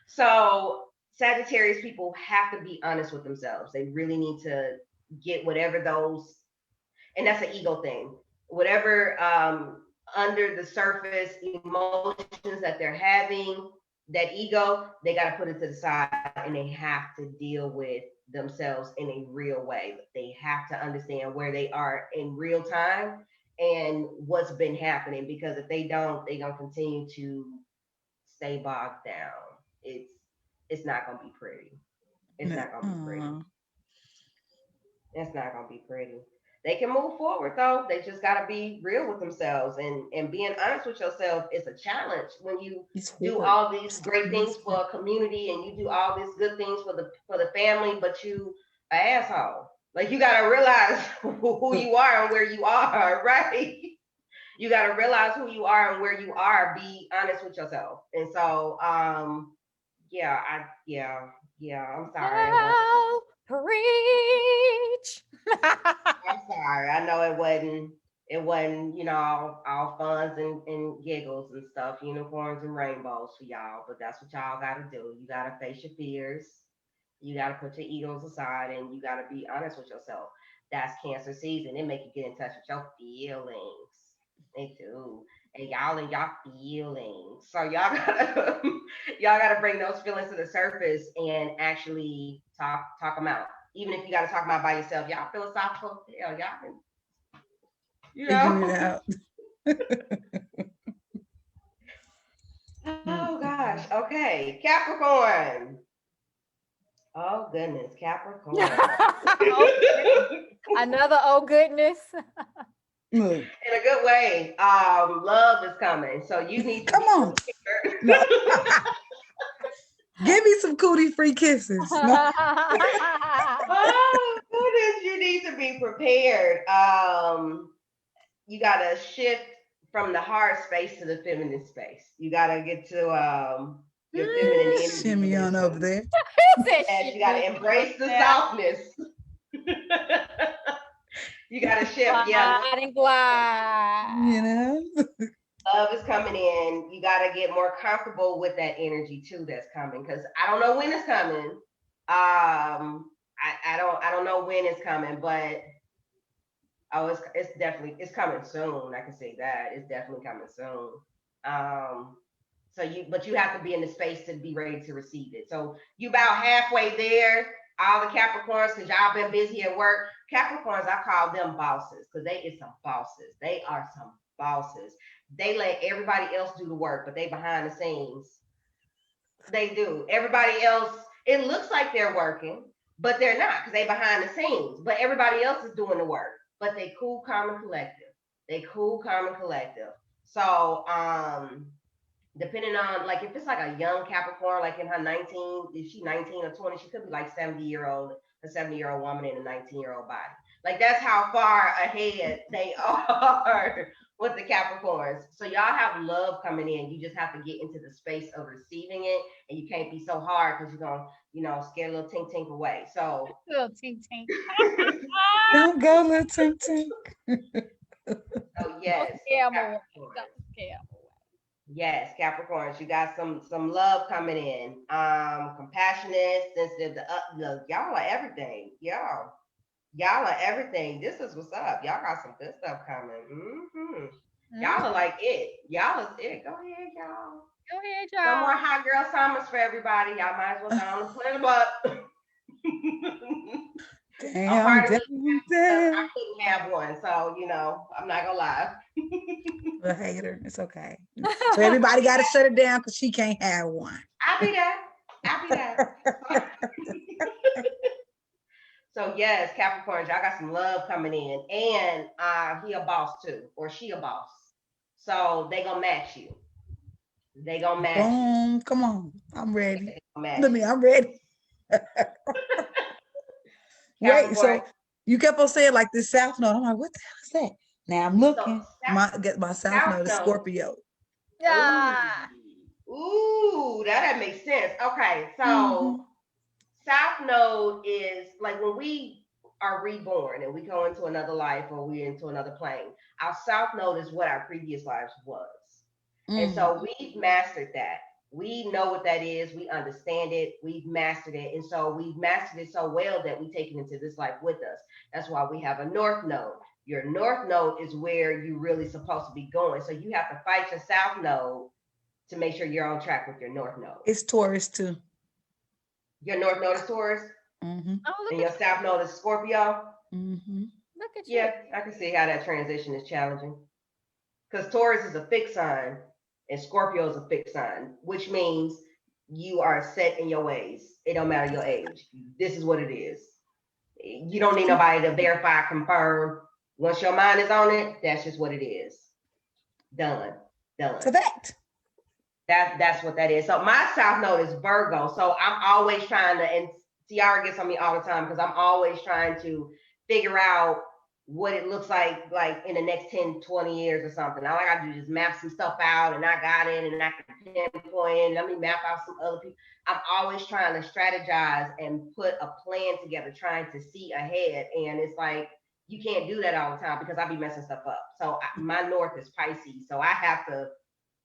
[SPEAKER 3] So Sagittarius people have to be honest with themselves. They really need to get whatever those, and that's an ego thing. Whatever under the surface emotions that they're having, that ego, they got to put it to the side, and they have to deal with themselves in a real way. They have to understand where they are in real time and what's been happening, because if they don't, they're going to continue to stay bogged down. It's not going to be pretty. It's not going to be pretty. It's not going to be pretty. They can move forward though. They just got to be real with themselves, and being honest with yourself is a challenge when you do all these great things for a community and you do all these good things for the family, but you an asshole. Like, you got to realize who you are and where you are, right? You got to realize who you are and where you are. Be honest with yourself. And so, I'm sorry.
[SPEAKER 1] Preach.
[SPEAKER 3] I'm sorry. I know it wasn't, all funs and giggles and stuff, unicorns and rainbows for y'all, but that's what y'all gotta do. You gotta face your fears. You gotta put your egos aside and you gotta be honest with yourself. That's Cancer season. It make you get in touch with your feelings. They do. And y'all and y'all feelings. So y'all gotta y'all gotta bring those feelings to the surface and actually talk them out. Even if you gotta talk about by yourself, y'all philosophical. Hell, y'all can,
[SPEAKER 2] Figure it out.
[SPEAKER 3] Oh gosh. Okay. Capricorn. Oh goodness, Capricorn.
[SPEAKER 1] Another oh goodness.
[SPEAKER 2] Look,
[SPEAKER 3] In a good way. Love is coming. So you need to
[SPEAKER 2] come on. No. Give me some cootie free kisses. No.
[SPEAKER 3] Oh goodness, you need to be prepared. You gotta shift from the hard space to the feminine space. You gotta get to your feminine energy.
[SPEAKER 2] Shimmy on over there.
[SPEAKER 3] And you gotta embrace the softness. You gotta shift. Yeah.
[SPEAKER 1] Glide and glide.
[SPEAKER 2] You know?
[SPEAKER 3] Love is coming in. You got to get more comfortable with that energy too that's coming, because I don't know when it's coming. I don't know when it's coming, but it's coming soon. I can say that it's definitely coming soon. But you have to be in the space to be ready to receive it. So you about halfway there. All the Capricorns, because y'all been busy at work. Capricorns, I call them bosses, because they is some bosses. They are some bosses. They let everybody else do the work, but they behind the scenes. They do. Everybody else, it looks like they're working, but they're not, because they behind the scenes. But everybody else is doing the work. But they cool, calm, and collective. They cool, calm, and collective. So depending on, like, if it's like a young Capricorn, like in her 19, if she 19 or 20, she could be like 70-year-old, a 70-year-old woman in a 19-year-old body. Like, that's how far ahead they are with the Capricorns. So y'all have love coming in. You just have to get into the space of receiving it, and you can't be so hard, because you're gonna, scare a little tink tink away. So
[SPEAKER 1] Little tink tink.
[SPEAKER 2] Don't go, little tink tink.
[SPEAKER 3] So yes, yes, Capricorns, you got some love coming in. Compassionate, sensitive. Look, y'all are everything. Y'all are everything. This is what's up. Y'all got some good stuff coming. Y'all are like it. Y'all is it. Go ahead, y'all.
[SPEAKER 1] Go ahead, y'all.
[SPEAKER 3] Some more hot girl summers for everybody. Y'all might as well go on and put them up.
[SPEAKER 2] Damn.
[SPEAKER 3] I couldn't have one, so I'm not gonna lie.
[SPEAKER 2] A hater. It's okay. So everybody got to shut it down because she can't have one.
[SPEAKER 3] I'll be there. So yes, Capricorns, y'all got some love coming in, and he a boss too, or she a boss. So they gonna match you. They gonna match
[SPEAKER 2] Boom.
[SPEAKER 3] you.
[SPEAKER 2] Come on. I'm ready. I'm ready. Wait, so you kept on saying like this South Node. I'm like, what the hell is that? Now I'm looking. My South Node is Scorpio.
[SPEAKER 1] Yeah.
[SPEAKER 3] Ooh, that makes sense. Okay, so South Node is like when we are reborn and we go into another life or we're into another plane. Our South Node is what our previous lives was. And so we've mastered that. We know what that is. We understand it. We've mastered it. And so we've mastered it so well that we take it into this life with us. That's why we have a North Node. Your North Node is where you're really supposed to be going. So you have to fight your South Node to make sure you're on track with your North Node.
[SPEAKER 2] It's Taurus too.
[SPEAKER 3] Your North Node is Taurus? And your South Node is Scorpio?
[SPEAKER 1] Look at you.
[SPEAKER 3] Yeah, I can see how that transition is challenging. Because Taurus is a fixed sign and Scorpio is a fixed sign, which means you are set in your ways. It don't matter your age. This is what it is. You don't need nobody to verify, confirm. Once your mind is on it, that's just what it is. Done.
[SPEAKER 2] Correct.
[SPEAKER 3] That's what that is. So my South Node is Virgo. So I'm always trying to, and Ciara gets on me all the time because I'm always trying to figure out what it looks like in the next 10, 20 years or something. All I got to do is just map some stuff out, and I got it, and I can pinpoint, let me map out some other people. I'm always trying to strategize and put a plan together, trying to see ahead. And it's like, you can't do that all the time because I be messing stuff up. So my north is Pisces. So I have to,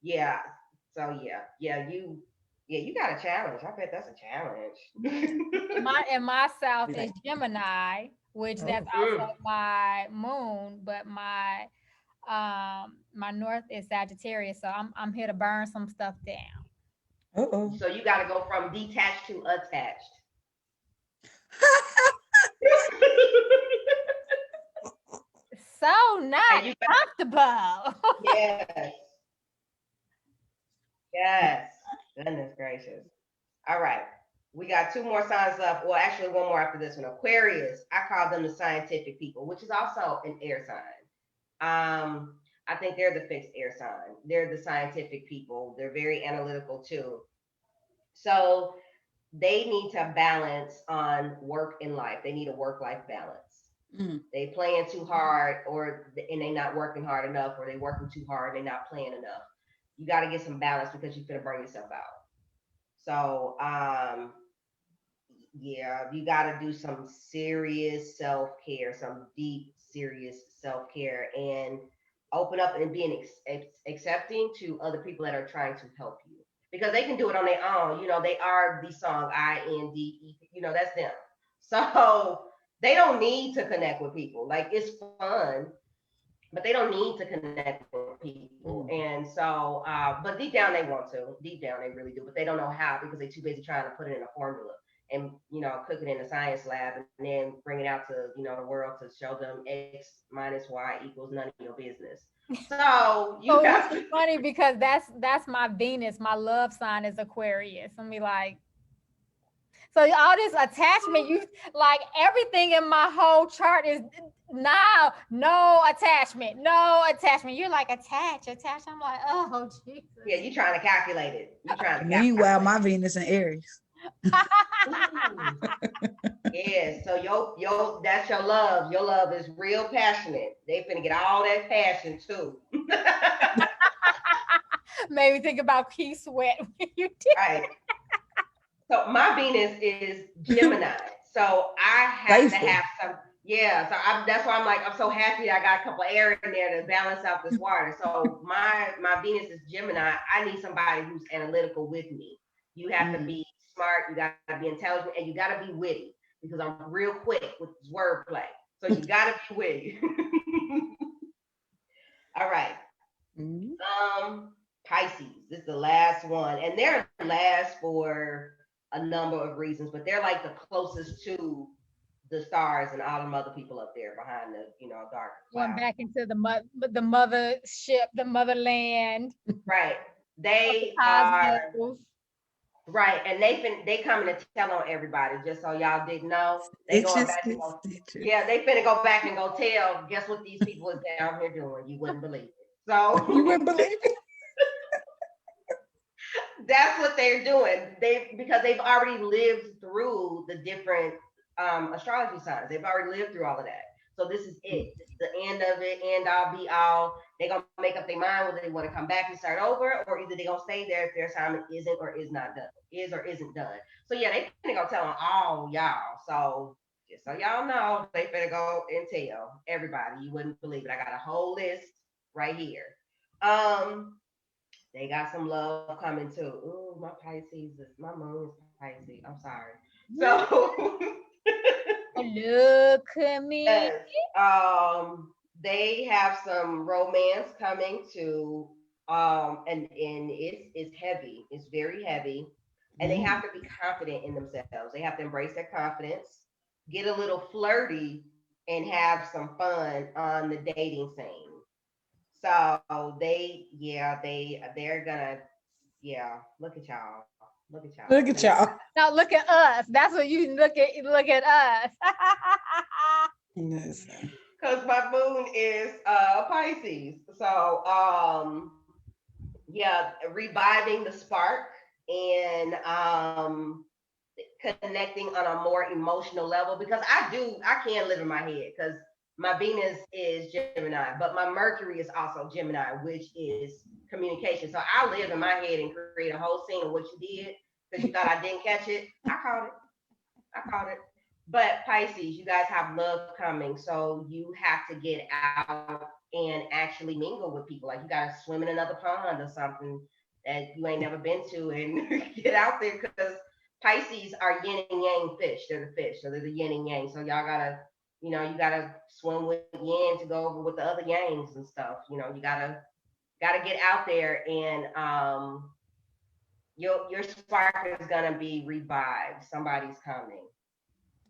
[SPEAKER 3] yeah. So you got a challenge. I bet that's a challenge.
[SPEAKER 1] my south is Gemini, which that's also my moon, but my north is Sagittarius. So I'm here to burn some stuff down.
[SPEAKER 3] So you got to go from detached to attached.
[SPEAKER 1] So not comfortable.
[SPEAKER 3] Yes. Goodness gracious. All right. We got 2 more signs left. Well, actually, 1 more after this one. Aquarius. I call them the scientific people, which is also an air sign. I think they're the fixed air sign. They're the scientific people. They're very analytical too. So they need to balance on work and life. They need a work-life balance. They playing too hard, and they not working hard enough, or they working too hard and they not playing enough. You got to get some balance because you're gonna burn yourself out. So you got to do some serious self-care, some deep, serious self-care, and open up and being accepting to other people that are trying to help you, because they can do it on their own. They are the song INDE, that's them. So they don't need to connect with people. Like, it's fun, but they don't need to connect with people. And so, but deep down they want to. Deep down they really do, but they don't know how because they're too busy trying to put it in a formula and, cook it in a science lab and then bring it out to, the world to show them X minus Y equals none of your business. So
[SPEAKER 1] it's funny because that's my Venus. My love sign is Aquarius. I mean, like, so all this attachment, you like everything in my whole chart is now no attachment. You're like attach. I'm like, oh Jesus.
[SPEAKER 3] Yeah, you trying to calculate it.
[SPEAKER 2] Meanwhile, my Venus in Aries.
[SPEAKER 3] Yeah, so yo, that's your love. Your love is real passionate. They finna get all that passion too.
[SPEAKER 2] Made me think about Keith Sweat when you did.
[SPEAKER 3] Right. So my Venus is Gemini. So I have to have some. Yeah. So that's why I'm like, I'm so happy that I got a couple of air in there to balance out this water. So my Venus is Gemini. I need somebody who's analytical with me. You have to be smart. You got to be intelligent, and you got to be witty, because I'm real quick with wordplay. So you got to be witty. All right. Pisces. This is the last one, and they're last for a number of reasons, but they're like the closest to the stars and all them other people up there behind the, dark cloud.
[SPEAKER 1] Going back into the mothership, the motherland.
[SPEAKER 3] Right. They are. Right, and they coming to tell on everybody, just so y'all didn't know. They going back and go, they finna go back and go tell. Guess what these people is down here doing? You wouldn't believe it. So
[SPEAKER 2] you wouldn't believe it.
[SPEAKER 3] That's what they're doing. Because they've already lived through the different astrology signs. They've already lived through all of that. So this is it. This is the end of it. End all be all. They're gonna make up their mind whether they want to come back and start over, or either they're gonna stay there if their assignment isn't or is not done, is or isn't done. So yeah, they finna go tell all y'all. So just so y'all know, they finna go and tell everybody. You wouldn't believe it. I got a whole list right here. They got some love coming too. Ooh, my moon is Pisces. I'm sorry. So
[SPEAKER 1] look at me.
[SPEAKER 3] Yes. They have some romance coming too. And it's heavy. It's very heavy. And they have to be confident in themselves. They have to embrace their confidence, get a little flirty, and have some fun on the dating scene. So they're gonna, look at y'all.
[SPEAKER 2] Look at y'all.
[SPEAKER 1] Now look at us. That's what you look at us.
[SPEAKER 3] Because my moon is Pisces. So reviving the spark and connecting on a more emotional level, because I can live in my head, because My Venus is Gemini, but my Mercury is also Gemini, which is communication. So I live in my head and create a whole scene of what you did because you thought I didn't catch it. I caught it. I caught it. But Pisces, you guys have love coming, so you have to get out and actually mingle with people. Like you gotta swim in another pond or something that you ain't never been to, and get out there because Pisces are yin and yang fish. They're the fish, so they're the yin and yang. So y'all gotta, you gotta swim with yin to go over with the other yangs and stuff. You gotta get out there, and your spark is gonna be revived. Somebody's coming.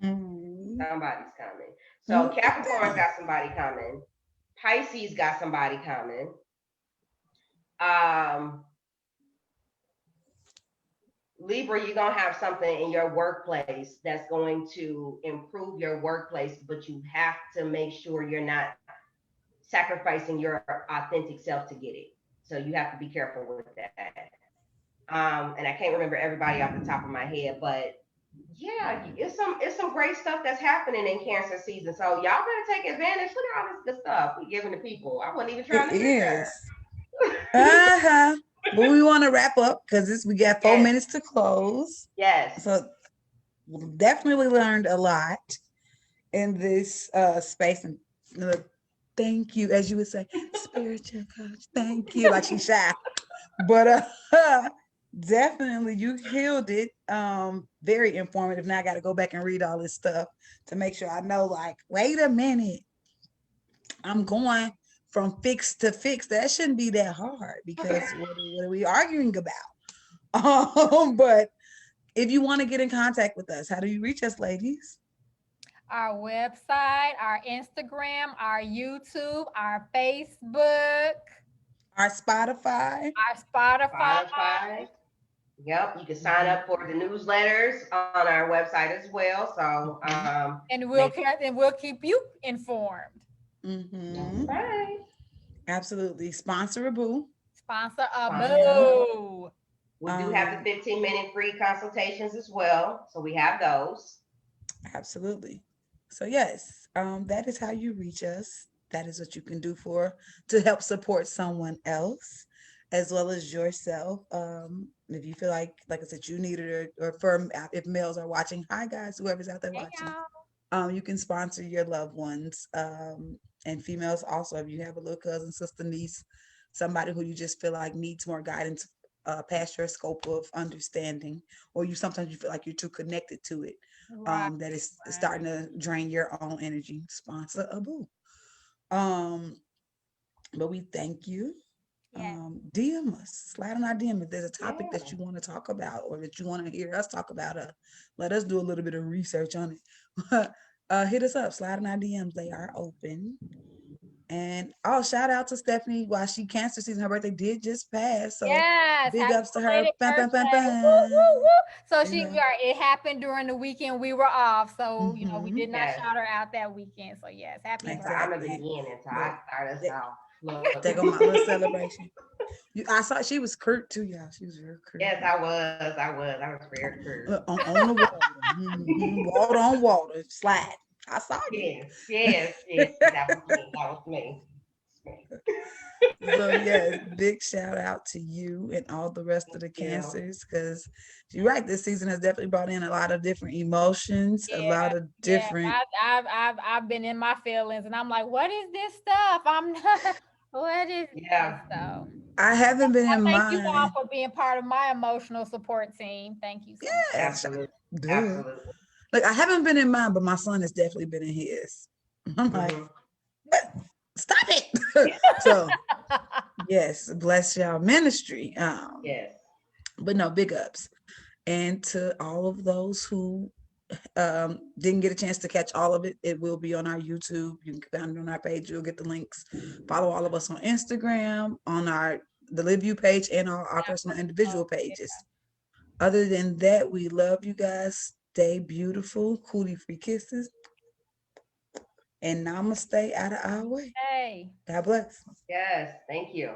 [SPEAKER 2] Mm.
[SPEAKER 3] Somebody's coming. So
[SPEAKER 2] Look at
[SPEAKER 3] Capricorn's
[SPEAKER 2] that.
[SPEAKER 3] got somebody coming. Pisces got somebody coming. Um, Libra, you're gonna have something in your workplace that's going to improve your workplace, but you have to make sure you're not sacrificing your authentic self to get it. So you have to be careful with that. And I can't remember everybody off the top of my head, but yeah, it's some great stuff that's happening in Cancer season. So y'all better take advantage. Look at all this good stuff we giving to people. I wasn't even
[SPEAKER 2] It
[SPEAKER 3] trying to
[SPEAKER 2] is.
[SPEAKER 3] share.
[SPEAKER 2] But we want to wrap up because we got 4 minutes to close.
[SPEAKER 3] Yes.
[SPEAKER 2] So we definitely learned a lot in this space. And thank you, as you would say, spiritual coach. Thank you. Like she's shy. But definitely you healed it. Very informative. Now I got to go back and read all this stuff to make sure I know, like, wait a minute. I'm going from fix to fix. That shouldn't be that hard because what are we arguing about? But if you want to get in contact with us, how do you reach us, ladies?
[SPEAKER 1] Our website, our Instagram, our YouTube, our Facebook,
[SPEAKER 2] Our Spotify.
[SPEAKER 1] our Spotify.
[SPEAKER 3] Spotify. Yep. You can sign up for the newsletters on our website as well. So
[SPEAKER 1] And we'll keep you informed.
[SPEAKER 2] Mm-hmm.
[SPEAKER 3] right.
[SPEAKER 2] Absolutely. Sponsorable.
[SPEAKER 1] Sponsor a
[SPEAKER 3] Sponsor.
[SPEAKER 1] boo.
[SPEAKER 3] We do have the 15-minute free consultations as well. So we have those.
[SPEAKER 2] Absolutely. So yes, that is how you reach us. That is what you can do to help support someone else as well as yourself. If you feel like I said, you need it, or for if males are watching, hi guys, whoever's out there
[SPEAKER 1] Hey,
[SPEAKER 2] watching,
[SPEAKER 1] y'all.
[SPEAKER 2] you can sponsor your loved ones. And females also, if you have a little cousin, sister, niece, somebody who you just feel like needs more guidance past your scope of understanding, or sometimes you feel like you're too connected to it,
[SPEAKER 1] Right.
[SPEAKER 2] that is starting to drain your own energy, sponsor a boo. But we thank you.
[SPEAKER 1] Yes.
[SPEAKER 2] DM us, slide on our DM if there's a topic
[SPEAKER 3] Yeah.
[SPEAKER 2] that you want to talk about or that you want to hear us talk about. Let us do a little bit of research on it. Hit us up, slide on our DMs, they are open. And shout out to Stephany while she Cancer season. Her birthday did just pass, so
[SPEAKER 1] Yes.
[SPEAKER 2] big
[SPEAKER 1] Happy
[SPEAKER 2] ups to her.
[SPEAKER 1] belated
[SPEAKER 2] Bam, bam, bam,
[SPEAKER 1] birthday. Woo,
[SPEAKER 2] bam.
[SPEAKER 1] woo, woo. So
[SPEAKER 2] You know.
[SPEAKER 1] it happened during the weekend we were off. So, we
[SPEAKER 2] Mm-hmm.
[SPEAKER 1] did not
[SPEAKER 3] Yes.
[SPEAKER 1] shout her out that weekend. So yes, happy
[SPEAKER 3] Yes,
[SPEAKER 1] birthday.
[SPEAKER 3] I'm at the
[SPEAKER 2] Exactly.
[SPEAKER 3] beginning, so
[SPEAKER 2] But
[SPEAKER 3] I start us off. Look.
[SPEAKER 2] there go my little celebration. I saw she was curt too, y'all. She was very curt.
[SPEAKER 3] Yes, I was. I was very curt.
[SPEAKER 2] On the water. Mm-hmm. Water on water. Slide. I saw you.
[SPEAKER 3] Yes. That was me.
[SPEAKER 2] So yes, big shout out to you and all the rest of the
[SPEAKER 3] Thank you.
[SPEAKER 2] cancers, because you're right, this season has definitely brought in a lot of different emotions, a
[SPEAKER 1] Yeah,
[SPEAKER 2] lot of different.
[SPEAKER 1] I've been in my feelings, and I'm like, what is this stuff? I'm not. What is
[SPEAKER 3] Yeah.
[SPEAKER 1] this stuff?
[SPEAKER 2] I haven't been in
[SPEAKER 1] Thank you all
[SPEAKER 2] mine.
[SPEAKER 1] for being part of my emotional support team. Thank you so much.
[SPEAKER 2] Yes,
[SPEAKER 3] Absolutely.
[SPEAKER 2] duh.
[SPEAKER 3] Absolutely.
[SPEAKER 2] Like I haven't been in mine, but my son has definitely been in his. I'm like, but stop it. So yes, bless y'all ministry.
[SPEAKER 3] Yes.
[SPEAKER 2] But no, big ups. And to all of those who didn't get a chance to catch all of it, it will be on our YouTube. You can find it on our page. You'll get the links. Follow all of us on Instagram, on the Live You page, and our personal individual pages. Other than that, we love you guys. Stay beautiful. Cootie free kisses. And namaste out of our way.
[SPEAKER 1] Hey.
[SPEAKER 2] God bless.
[SPEAKER 3] Yes. Thank you.